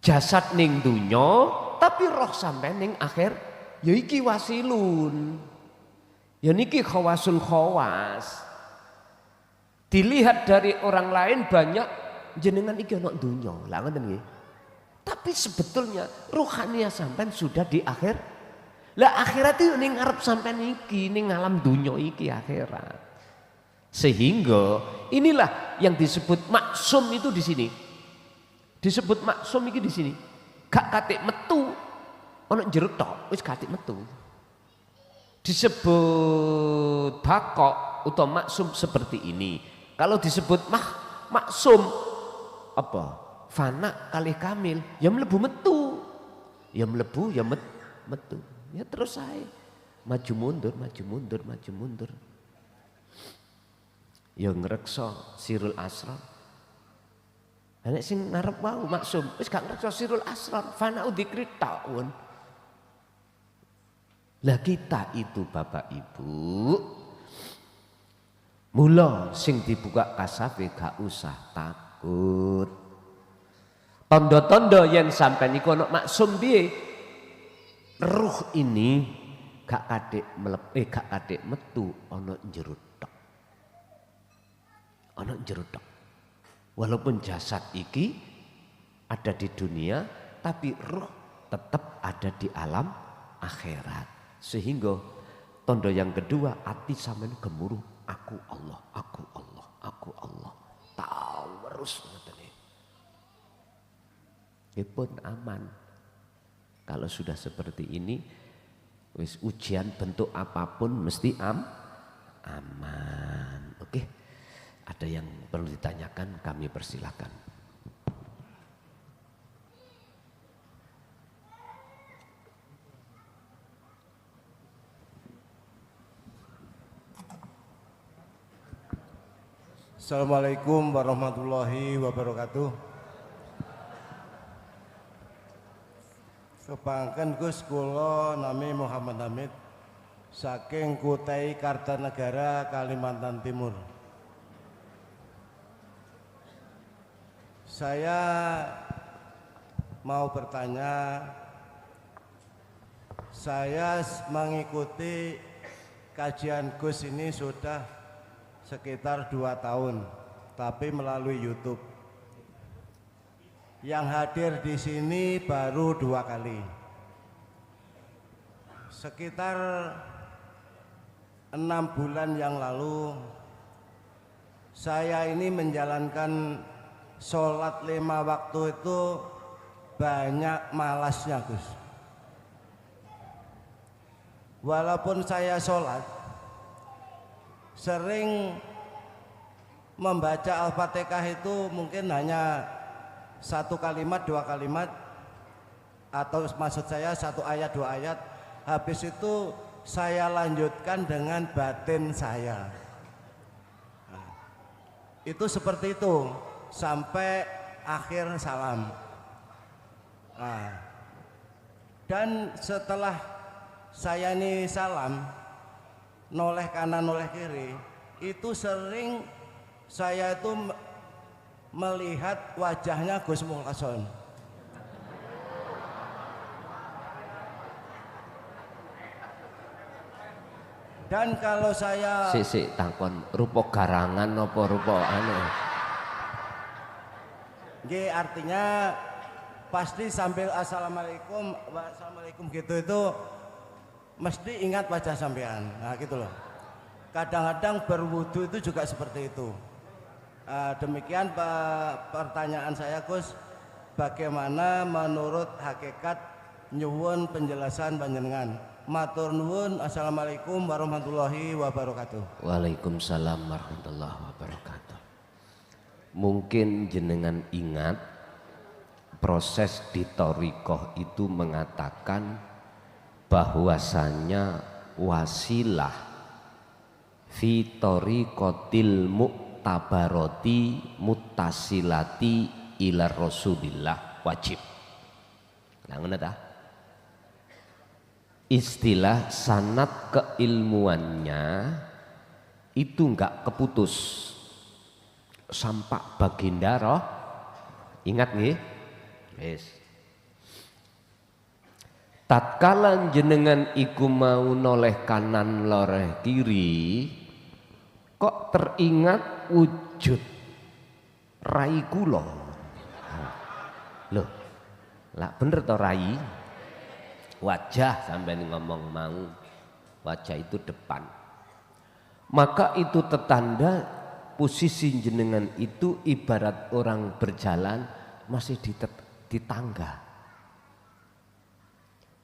Speaker 1: Jasad ning dunya tapi roh sampean ning akhir ya iki wasilun. Ya niki khawasul khawas. Dilihat dari orang lain banyak jenengan iki ana dunya. Lah ngoten nggih. Tapi sebetulnya ruhania sampean sudah di akhir. Lah akhirat itu ning ngarep sampean iki, ning alam dunya iki akhirat. Sehingga inilah yang disebut maksum itu di sini. Disebut maksum iki di sini. Gak katik metu. Ono jero tok, wis katik metu. Disebut bakok atau maksum seperti ini. Kalau disebut maksum apa? Fana kali kamil, ya mlebu metu. Ya mlebu ya metu. Ya terus saya maju mundur, maju mundur, maju mundur. Ya ngrekso sirul asrar. Nek sing ngarep wau maksum wis gak ngrekso sirul asrar, fana dzikri taun. Lah kita itu Bapak Ibu mula sing dibuka kasafe gak usah takut. Tondo-tondo yang sampai niku ana maksum piye? Ruh ini gak kadek gak kadek metu ana jero tok. Ana jero tok. Walaupun jasad iki ada di dunia, tapi ruh tetap ada di alam akhirat. Sehingga tondo yang kedua hati sampean gemuruh, aku Allah, aku Allah, aku Allah. Tahu terus ngene. Pun aman. Kalau sudah seperti ini, wis ujian bentuk apapun mesti aman. Oke, ada yang perlu ditanyakan, kami persilahkan.
Speaker 2: Assalamualaikum warahmatullahi wabarakatuh. Kepangken Gus, kula nami Muhammad Hamid saking Kutai Kartanegara, Kalimantan Timur. Saya mau bertanya, saya mengikuti kajian Gus ini sudah sekitar 2 tahun, tapi melalui YouTube. Yang hadir di sini baru 2 kali. Sekitar 6 bulan yang lalu, saya ini menjalankan sholat 5 waktu itu banyak malasnya, Gus. Walaupun saya sholat, sering membaca Al-Fatihah itu mungkin hanya 1 kalimat, 2 kalimat, atau maksud saya 1 ayat, 2 ayat. Habis itu saya lanjutkan dengan batin saya. Nah, itu seperti itu sampai akhir salam. Nah, dan setelah saya ini salam, noleh kanan noleh kiri, itu sering saya itu melihat wajahnya Gus Mulkason. Dan kalau saya
Speaker 1: takon rupa garangan apa rupa anu?
Speaker 2: Nggih, artinya pasti sambil assalamualaikum, wassalamualaikum gitu itu mesti ingat wajah sampean. Nah gitu loh. Kadang-kadang berwudu itu juga seperti itu. Demikian pertanyaan saya, Gus. Bagaimana menurut hakikat nyuwun penjelasan panjenengan? Matur nuwun. Assalamualaikum warahmatullahi wabarakatuh.
Speaker 1: Waalaikumsalam warahmatullahi wabarakatuh. Mungkin jenengan ingat proses di thariqah itu mengatakan bahwasanya wasilah fi thariqatil mu'tabarati muttasilati ila Rasulillah wajib. Lah ngono ta? Istilah sanad keilmuannya itu enggak keputus sampai baginda roh. Ingat nggih? Wis. Tatkala jenengan iku mau noleh kanan loreh kiri, kok teringat wujud rai kula. Loh, lah bener to rai? Wajah sampean ngomong mau, wajah itu depan. Maka itu tetanda posisi jenengan itu ibarat orang berjalan masih di tangga.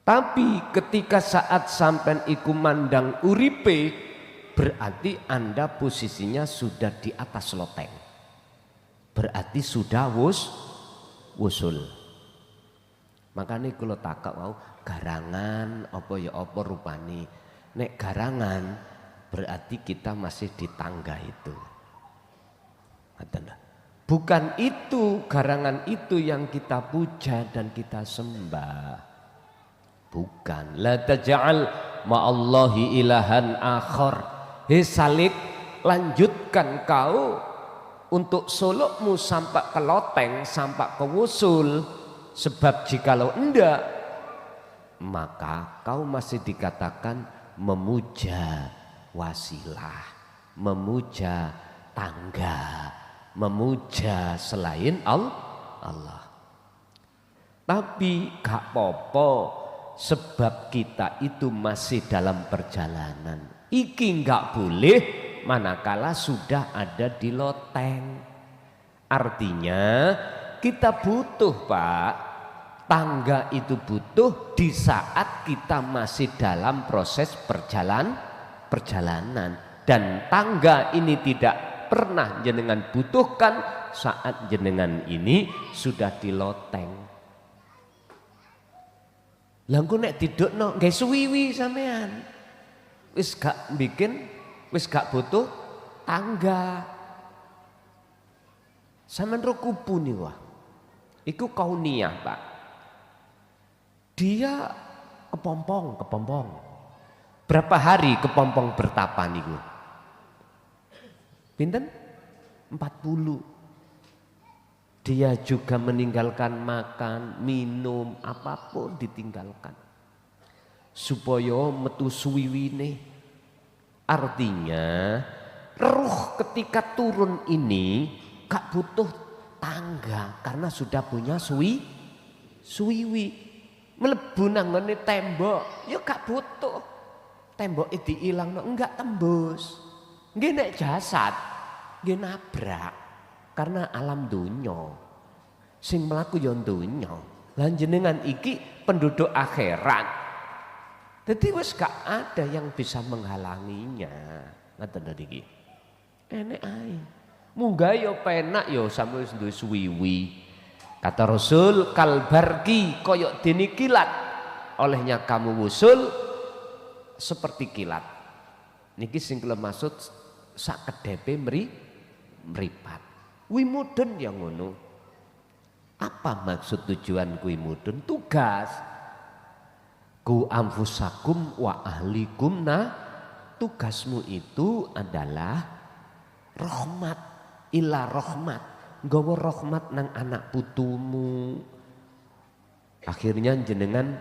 Speaker 1: Tapi ketika saat sampean iku mandang uripe, berarti Anda posisinya sudah di atas loteng. Berarti sudah wusul. Makanya kalau takak mau garangan apa ya apa rupani. Nek garangan berarti kita masih di tangga itu. Bukan itu, garangan itu yang kita puja dan kita sembah. Bukan. La taj'al ma'allahi ilahan akhar. Hei Salik, lanjutkan kau untuk sulukmu sampai ke loteng, sampai ke wusul. Sebab jikalau enggak, maka kau masih dikatakan memuja wasilah, memuja tangga, memuja selain Allah. Tapi gak popo, sebab kita itu masih dalam perjalanan. Iki gak boleh manakala sudah ada di loteng. Artinya kita butuh, Pak, tangga itu butuh di saat kita masih dalam proses perjalanan. dan tangga ini tidak pernah jenengan butuhkan saat jenengan ini sudah diloteng. Lah engko nek didukno nggih suwiwi sampean. Wis gak bikin, wis gak butuh tangga. Sampeyan ro kubu niku wah. Iku kauniyah, Pak. Dia kepompong. Berapa hari kepompong bertapa niku? Pinten? 40. Dia juga meninggalkan makan, minum, apapun ditinggalkan. Supaya metu suwiwine. Artinya ruh ketika turun ini gak butuh tangga karena sudah punya suwiwi. Mlebu nang ngene tembok, ya gak butuh. Temboke diilangno enggak tembus. Nggih nek jasad nggih nabrak karena alam donya. Sing mlaku ya donya. Lah jenengan iki penduduk akhirat. Dadi wis gak ada yang bisa menghalanginya. Ngoten niki. Enek ae. Munggah ya penak ya sampe wis duwe suwiwi. Kata Rasul, kalbarki koyok dini kilat, olehnya kamu wusul seperti kilat. Niki sing kula maksud sak kedepe mripat. Kuwi mudun ya ngono. Apa maksud tujuan kuwi mudun? Tugas. Ku anfusakum wa ahlikum, nah tugasmu itu adalah rahmat, ila rahmat. Nggawa rahmat nang anak putumu. Akhirnya jenengan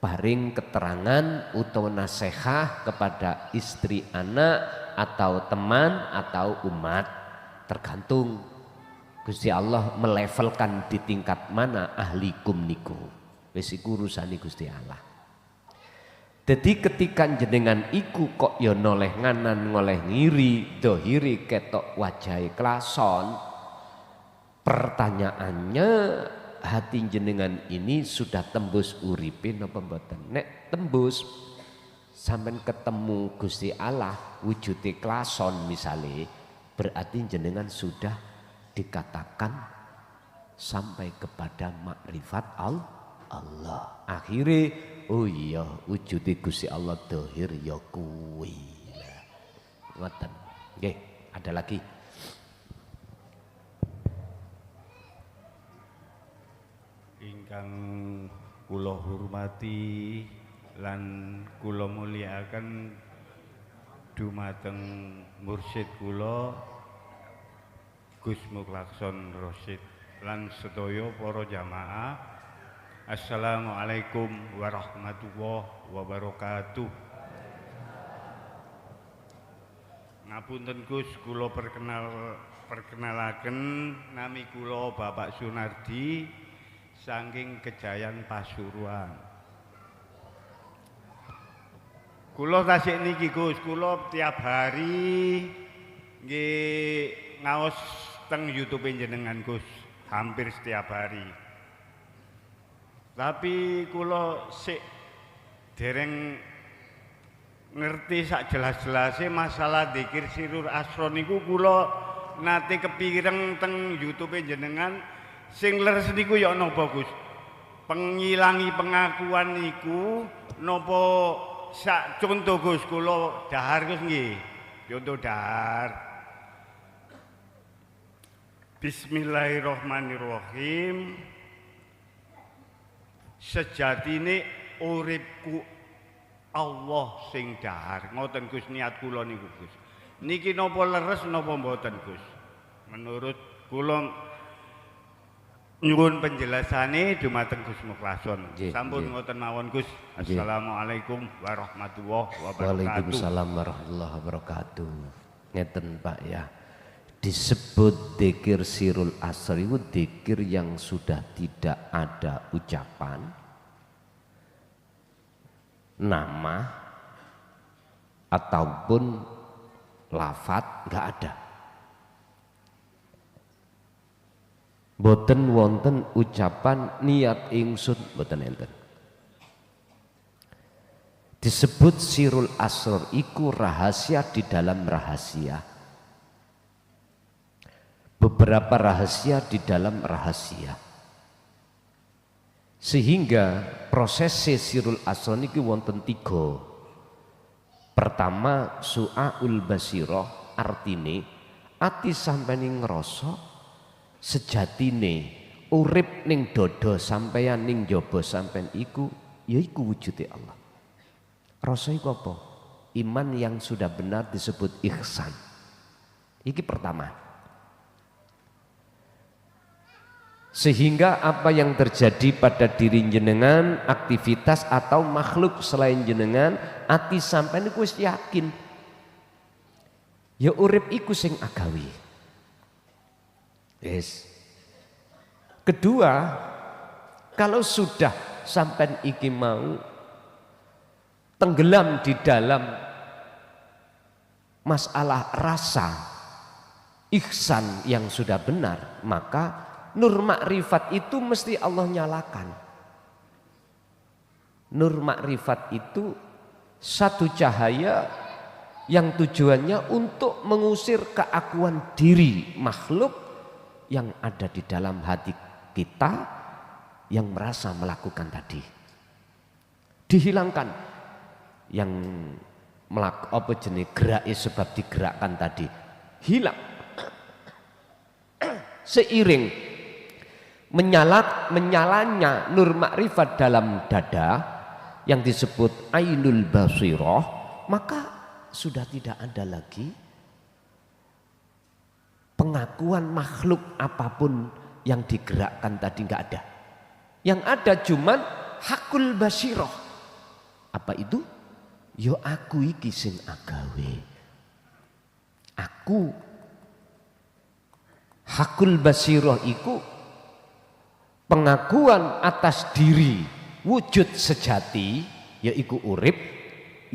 Speaker 1: paring keterangan utawa nasihah kepada istri anak atau teman atau umat, tergantung Gusti Allah melevelkan di tingkat mana ahlikum niku. Wis iku urusane Gusti Allah. Jadi ketika jenengan iku kok ya noleh nganan ngoleh ngiri, dohiri ketok wajahe klason. Pertanyaannya, hati jenengan ini sudah tembus uripe napa mboten? Nek tembus sampean ketemu Gusti Allah wujude klason misale, berarti jenengan sudah dikatakan sampai kepada makrifat Allah. Akhirnya oh iya wujude Gusti Allah dohir ya kuwi. Ngoten. Nggih, ada lagi.
Speaker 3: Ingkang kula hormati lan kula mulyakaken dumateng mursyid kula Gus Muklakson Rosyid lan sedaya para jamaah. Assalamualaikum warahmatullahi wabarakatuh. Ngapunten Gus, kula perkenalaken nami kula Bapak Sunardi saking Kejayan Pasuruan. Kula tasik niki Gus, kula tiap hari nggih ngaos teng YouTube jenengan Gus, hampir setiap hari. Tapi kula sik dereng ngerti sak jelas-jelase masalah dzikir sirul asra niku kula nate kepireng teng YouTube jenengan. Sing leres niku ya napa Gus? Pengilangi pengakuan niku napa sak contoh Gus kula dahar Gus nggih. Contoh dahar. Bismillahirrahmanirrahim. Sejatine uripku Allah sing dahar. Ngoten Gus niat kula niku Gus. Niki napa leres napa mboten Gus? Menurut kula nyuwun penjelasane dumateng Gus Mukhlason. Sampun ngoten mawon Gus. Assalamualaikum warahmatullahi wabarakatuh.
Speaker 1: Waalaikumsalam warahmatullahi wabarakatuh. Ngeten Pak ya. Disebut dzikir sirul asr itu dzikir yang sudah tidak ada ucapan, nama ataupun lafat, nggak ada. Boten wonten ucapan niat ingsun, boten enten. disebut sirul asror, iku rahasia di dalam rahasia. Beberapa rahasia di dalam rahasia. Sehingga proses sirul asror niki wonten 3. Pertama su'aul basirah, artine ati sampeyan ngrasa sejatine urip ning dada sampeyan ning jaba sampeyan iku ya iku wujude Allah. Rasa iku apa? Iman yang sudah benar disebut ihsan. Iki pertama. Sehingga apa yang terjadi pada diri jenengan, aktivitas atau makhluk selain jenengan, ati sampeyan iku wis yakin. Ya urip iku sing agawi. Yes. Kedua, kalau sudah sampeyan iki mau tenggelam di dalam masalah rasa ihsan yang sudah benar, maka nur makrifat itu mesti Allah nyalakan. Nur makrifat itu satu cahaya yang tujuannya untuk mengusir keakuan diri makhluk yang ada di dalam hati kita yang merasa melakukan tadi. Dihilangkan yang apa jenis gerak sebab digerakkan tadi, hilang. Seiring menyalanya nur makrifat dalam dada yang disebut ainul basirah, maka sudah tidak ada lagi pengakuan makhluk apapun yang digerakkan tadi, nggak ada. Yang ada cuman hakul basirah. Apa itu? Yo aku iki sing agawe. Aku hakul basirah iku pengakuan atas diri wujud sejati, yaitu urip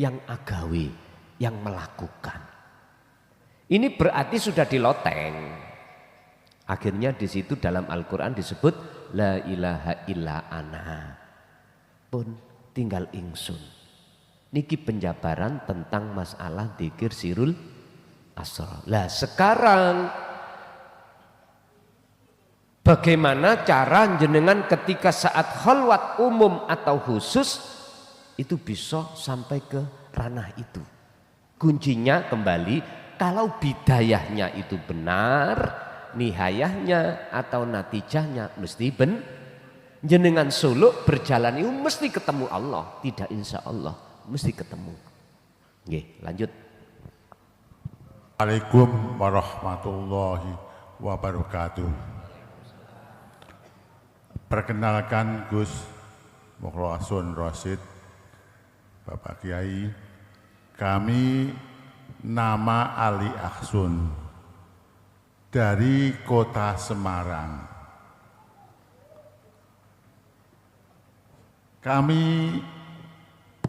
Speaker 1: yang agawe, yang melakukan. Ini berarti sudah diloteng. Akhirnya di situ dalam Al-Quran disebut la ilaha illa ana, pun tinggal ingsun. Niki penjabaran tentang masalah dzikir sirul asrar. Lah sekarang bagaimana cara jenengan ketika saat khalwat umum atau khusus itu bisa sampai ke ranah itu? Kuncinya kembali, kalau bidayahnya itu benar, nihayahnya atau natijahnya mesti jenengan suluk berjalan itu mesti ketemu Allah, tidak insya Allah mesti ketemu. Oke, lanjut.
Speaker 4: Assalamualaikum warahmatullahi wabarakatuh. Perkenalkan Gus Mukhlasun Rosid, Bapak Kiai. Kami nama Ali Aksun dari Kota Semarang. Kami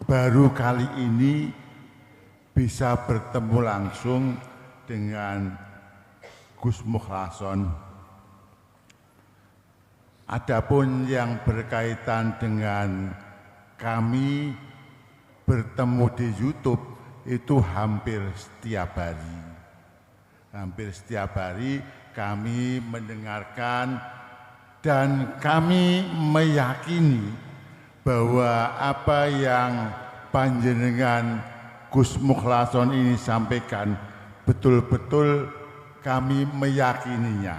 Speaker 4: baru kali ini bisa bertemu langsung dengan Gus Mukhlason. Adapun yang berkaitan dengan kami bertemu di YouTube itu hampir setiap hari. Hampir setiap hari kami mendengarkan dan kami meyakini bahwa apa yang panjenengan Gus Mukhlason ini sampaikan betul-betul kami meyakininya.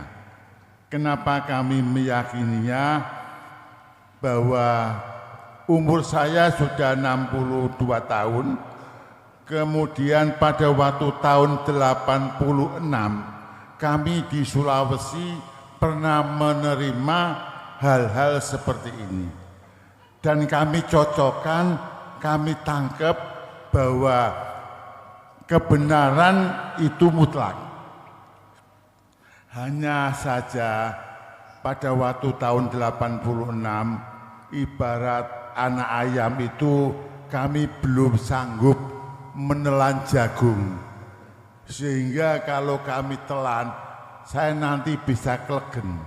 Speaker 4: Kenapa kami meyakininya? Bahwa umur saya sudah 62 tahun, kemudian pada waktu tahun 86 kami di Sulawesi pernah menerima hal-hal seperti ini. Dan kami cocokkan, kami tangkap bahwa kebenaran itu mutlak. Hanya saja pada waktu tahun 86 ibarat anak ayam itu kami belum sanggup menelan jagung. Sehingga kalau kami telan, saya nanti bisa kelegen.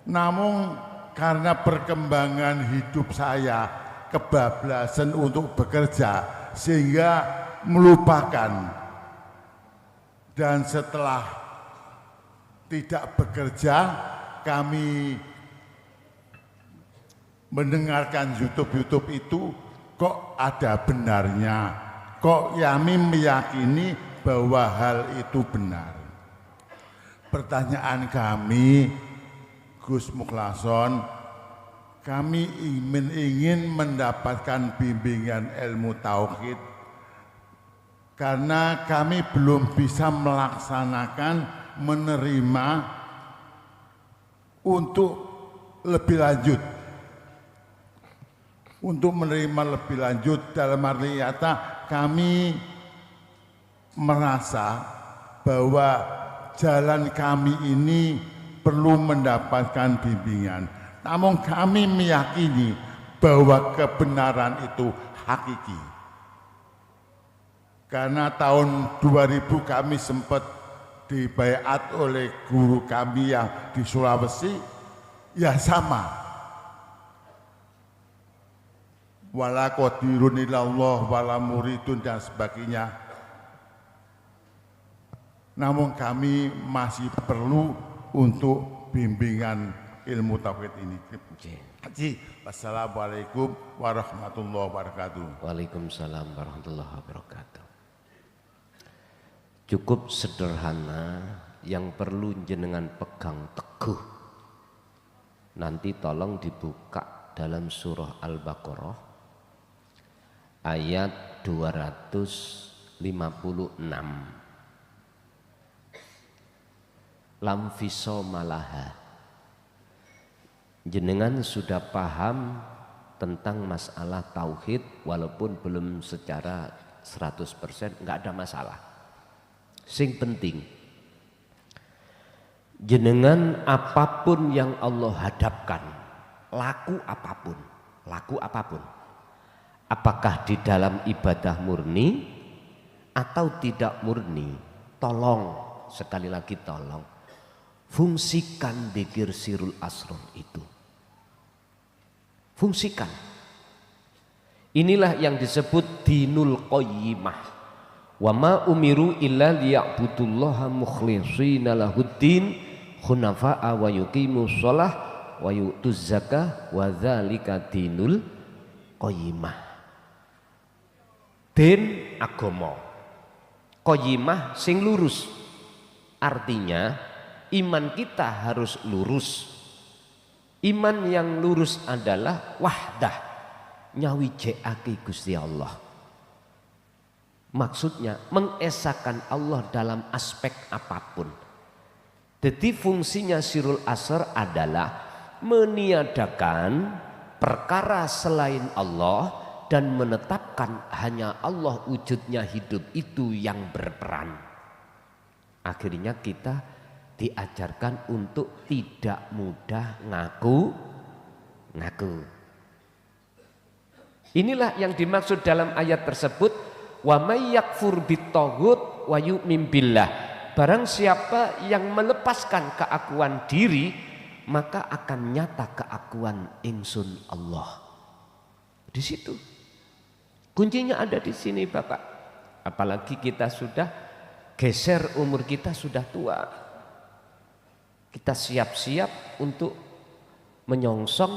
Speaker 4: Namun karena perkembangan hidup saya kebablasan untuk bekerja sehingga melupakan, dan setelah tidak bekerja kami mendengarkan YouTube itu, kok ada benarnya, kok kami meyakini bahwa hal itu benar. Pertanyaan kami, Gus Mukhlason, kami ingin mendapatkan bimbingan ilmu tauhid karena kami belum bisa melaksanakan, menerima untuk lebih lanjut. Untuk menerima lebih lanjut dalam arti kata kami merasa bahwa jalan kami ini perlu mendapatkan bimbingan. Namun kami meyakini bahwa kebenaran itu hakiki. Karena tahun 2000 kami sempat dibaiat oleh guru kami yang di Sulawesi, ya sama. Wala qadirun ilallah wala muridun dan sebagainya. Namun kami masih perlu untuk bimbingan ilmu tauhid ini. Wassalamualaikum warahmatullahi wabarakatuh.
Speaker 1: Waalaikumsalam warahmatullahi wabarakatuh. Cukup sederhana, yang perlu jenengan pegang teguh. Nanti tolong dibuka dalam surah Al-Baqarah ayat 256. Lam fisomalaha. Jenengan sudah paham tentang masalah tauhid, walaupun belum secara 100%, enggak ada masalah. Sing penting, jenengan apapun yang Allah hadapkan, laku apapun, apakah di dalam ibadah murni atau tidak murni, tolong, sekali lagi tolong, fungsikan dzikir sirul asrar itu. Fungsikan. Inilah yang disebut dinul qayyimah. Wa ma umiru illa liya'budullaha mukhlishina lahuddin hunafa'a wa yuqimus shalah wa yu'tuz zakah wa dzalika dinul qayyimah. Din agama. Qayyimah sing lurus. Artinya iman kita harus lurus. Iman yang lurus adalah wahdah, nyawijekake Gusti Allah. Maksudnya mengesahkan Allah dalam aspek apapun. Jadi fungsinya sirul asar adalah meniadakan perkara selain Allah dan menetapkan hanya Allah wujudnya hidup itu yang berperan. Akhirnya kita diajarkan untuk tidak mudah ngaku. Inilah yang dimaksud dalam ayat tersebut. Wa may yakfur bitaghut wa yu'min billah. Barang siapa yang melepaskan keakuan diri, maka akan nyata keakuan ingsun Allah. Di situ. Kuncinya ada di sini, Bapak. Apalagi kita sudah geser, umur kita sudah tua. Kita siap-siap untuk menyongsong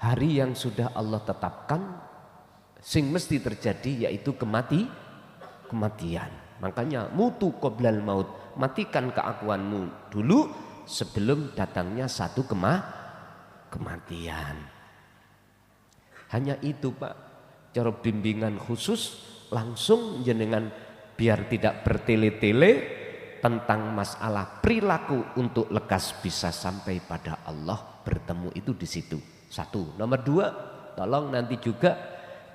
Speaker 1: hari yang sudah Allah tetapkan, sing mesti terjadi, yaitu kematian. Makanya mutu qoblal maut, matikan keakuanmu dulu sebelum datangnya satu kematian. Hanya itu, Pak, cara bimbingan khusus langsung jenengan biar tidak bertele-tele tentang masalah perilaku untuk lekas bisa sampai pada Allah, bertemu itu di situ. Satu. Nomor dua, tolong nanti juga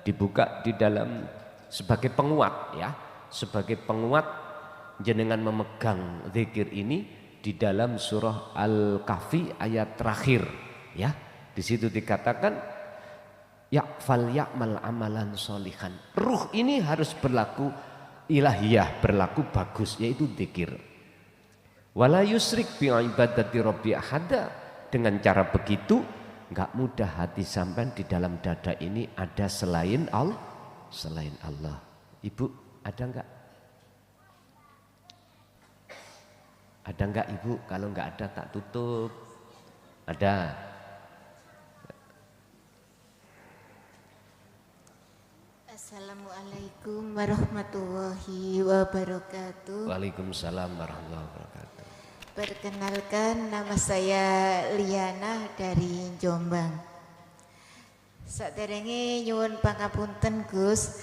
Speaker 1: dibuka di dalam sebagai penguat, ya, sebagai penguat jenengan memegang zikir ini di dalam surah Al-Kahfi ayat terakhir, ya. Di situ dikatakan fal ya'mal amalan sholihan. Ruh ini harus berlaku ilahiyah, berlaku bagus, yaitu zikir. Wala yusrik bi ibadati rabbi ahada. Dengan cara begitu nggak mudah hati sampean di dalam dada ini ada selain Allah, selain Allah. Ibu ada nggak? Ada nggak Ibu? Kalau nggak ada tak tutup. Ada.
Speaker 5: Assalamualaikum warahmatullahi wabarakatuh.
Speaker 1: Waalaikumsalam warahmatullahi wabarakatuh.
Speaker 5: Perkenalkan, nama saya Liana dari Jombang. Saderenge nyuwun pangapunten Gus.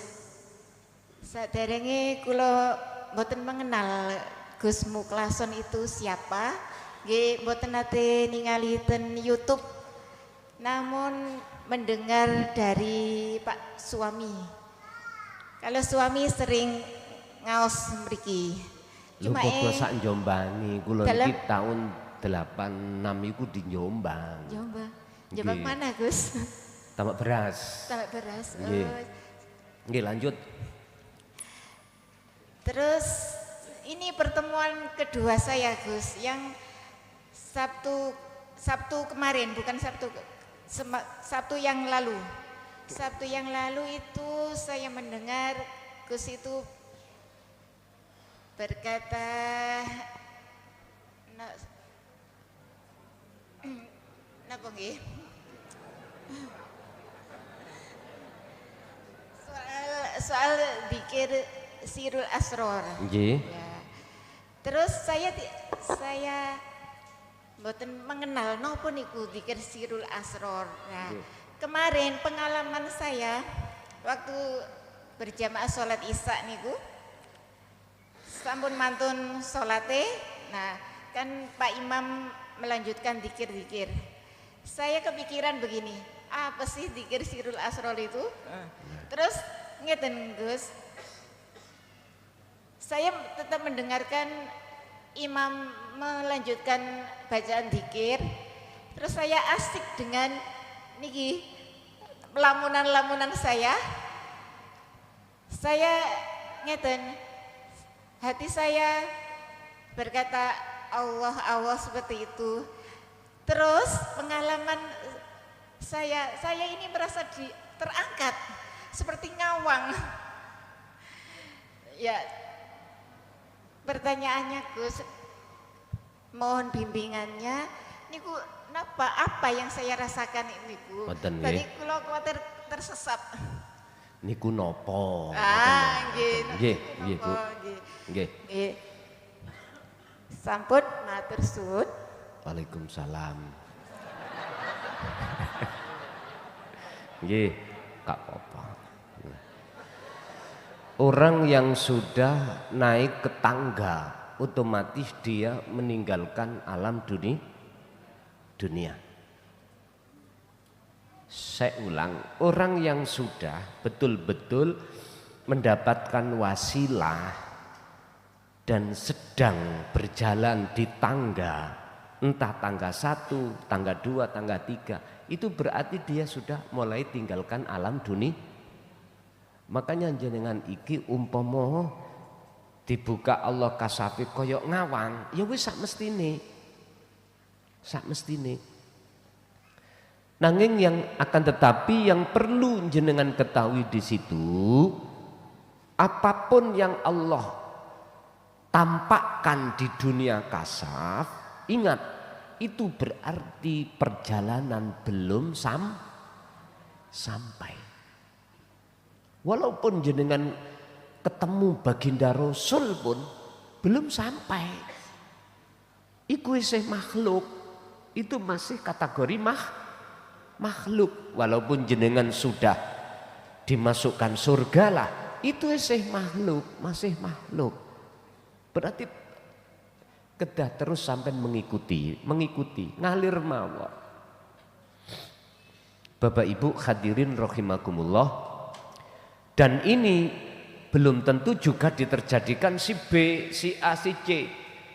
Speaker 5: Saderenge kula mboten mengenal Gus Muklason itu siapa. Nggih mboten nate ningali ten YouTube. Namun mendengar dari Pak suami. Kalau suami sering ngaos mriki.
Speaker 1: Lho kok sak Jombangi, kula iki tahun 86 iku di Jombang.
Speaker 5: Jombang. Jombang mana, Gus?
Speaker 1: Tambak beras.
Speaker 5: Tambak beras.
Speaker 1: Nggih. Nggih, lanjut.
Speaker 5: Terus ini pertemuan kedua saya, Gus, yang Sabtu kemarin, bukan Sabtu yang lalu. Sabtu yang lalu itu saya mendengar Gus itu berkata napa nggih? Soal dikir Sirul Asror.
Speaker 1: Nggih.
Speaker 5: Ya. Terus saya mboten mengenal napa niku dikir Sirul Asror. Nah, kemarin pengalaman saya waktu berjamaah sholat isya niku sampun mantun sholate, nah kan Pak Imam melanjutkan dikir-dikir. Saya kepikiran begini, apa sih dikir Sirul Asror itu? Terus ngeten Gus, saya tetap mendengarkan Imam melanjutkan bacaan dikir, terus saya asik dengan niki lamunan-lamunan saya ngeten, hati saya berkata Allah Allah seperti itu. Terus pengalaman saya ini merasa terangkat seperti ngawang. Ya, pertanyaannya Gus, mohon bimbingannya niku apa yang saya rasakan ini Bu? Tadi kula khawatir tersesat.
Speaker 1: Niku nopo?
Speaker 5: Nggih.
Speaker 1: Nggih, Bu. Nggih.
Speaker 5: Sampun matur suwun.
Speaker 1: Waalaikumsalam. Nggih, Kak apa. Orang yang sudah naik ke tangga, otomatis dia meninggalkan alam dunia. Saya ulang, orang yang sudah betul-betul mendapatkan wasilah dan sedang berjalan di tangga, entah tangga 1, tangga 2, tangga 3, itu berarti dia sudah mulai tinggalkan alam dunia. Makanya jenengan iki umpama dibuka Allah kasafi koyok ngawang, ya wis sak mestine. Nanging yang akan tetapi yang perlu jenengan ketahui di situ, apapun yang Allah tampakkan di dunia kasaf, ingat itu berarti perjalanan belum sampai. Walaupun jenengan ketemu baginda Rasul pun belum sampai. Iku isih makhluk, itu masih kategori makhluk. Walaupun jenengan sudah dimasukkan surga lah, itu isih makhluk, masih makhluk. Berarti kedah terus sampai mengikuti, ngalir mawon. Bapak Ibu hadirin rahimakumullah. Dan ini belum tentu juga diterjadikan si B, si A, si C.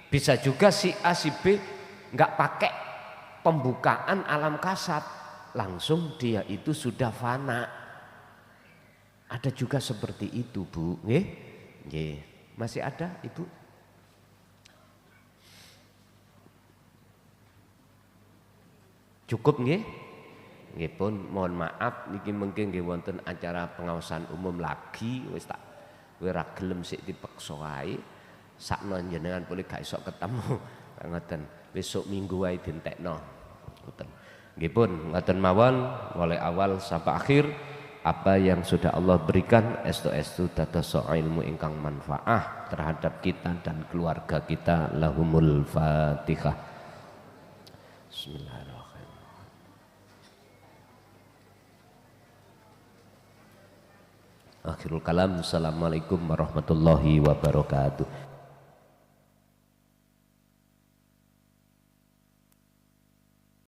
Speaker 1: Bisa juga si A, si B nggak pakai pembukaan alam kasat, langsung dia itu sudah fana. Ada juga seperti itu, Bu. Nggih. Masih ada, Ibu? Cukup nggih? Nggih pun mohon maaf niki mungkin nggih wonten acara pengawasan umum lagi wis tak ora gelem sik dipeksa wae. Sakno jenengan boleh gak iso ketemu. Ngoten. Besok minggu wae dientekno. Ngoten. Nggih pun ngoten mawon mulai awal sampai akhir apa yang sudah Allah berikan estu-estu dados ilmu ingkang manfaah terhadap kita dan keluarga kita. Lahumul Fatihah. Bismillahirrahmanirrahim. Akhirul kalam. Assalamualaikum warahmatullahi wabarakatuh.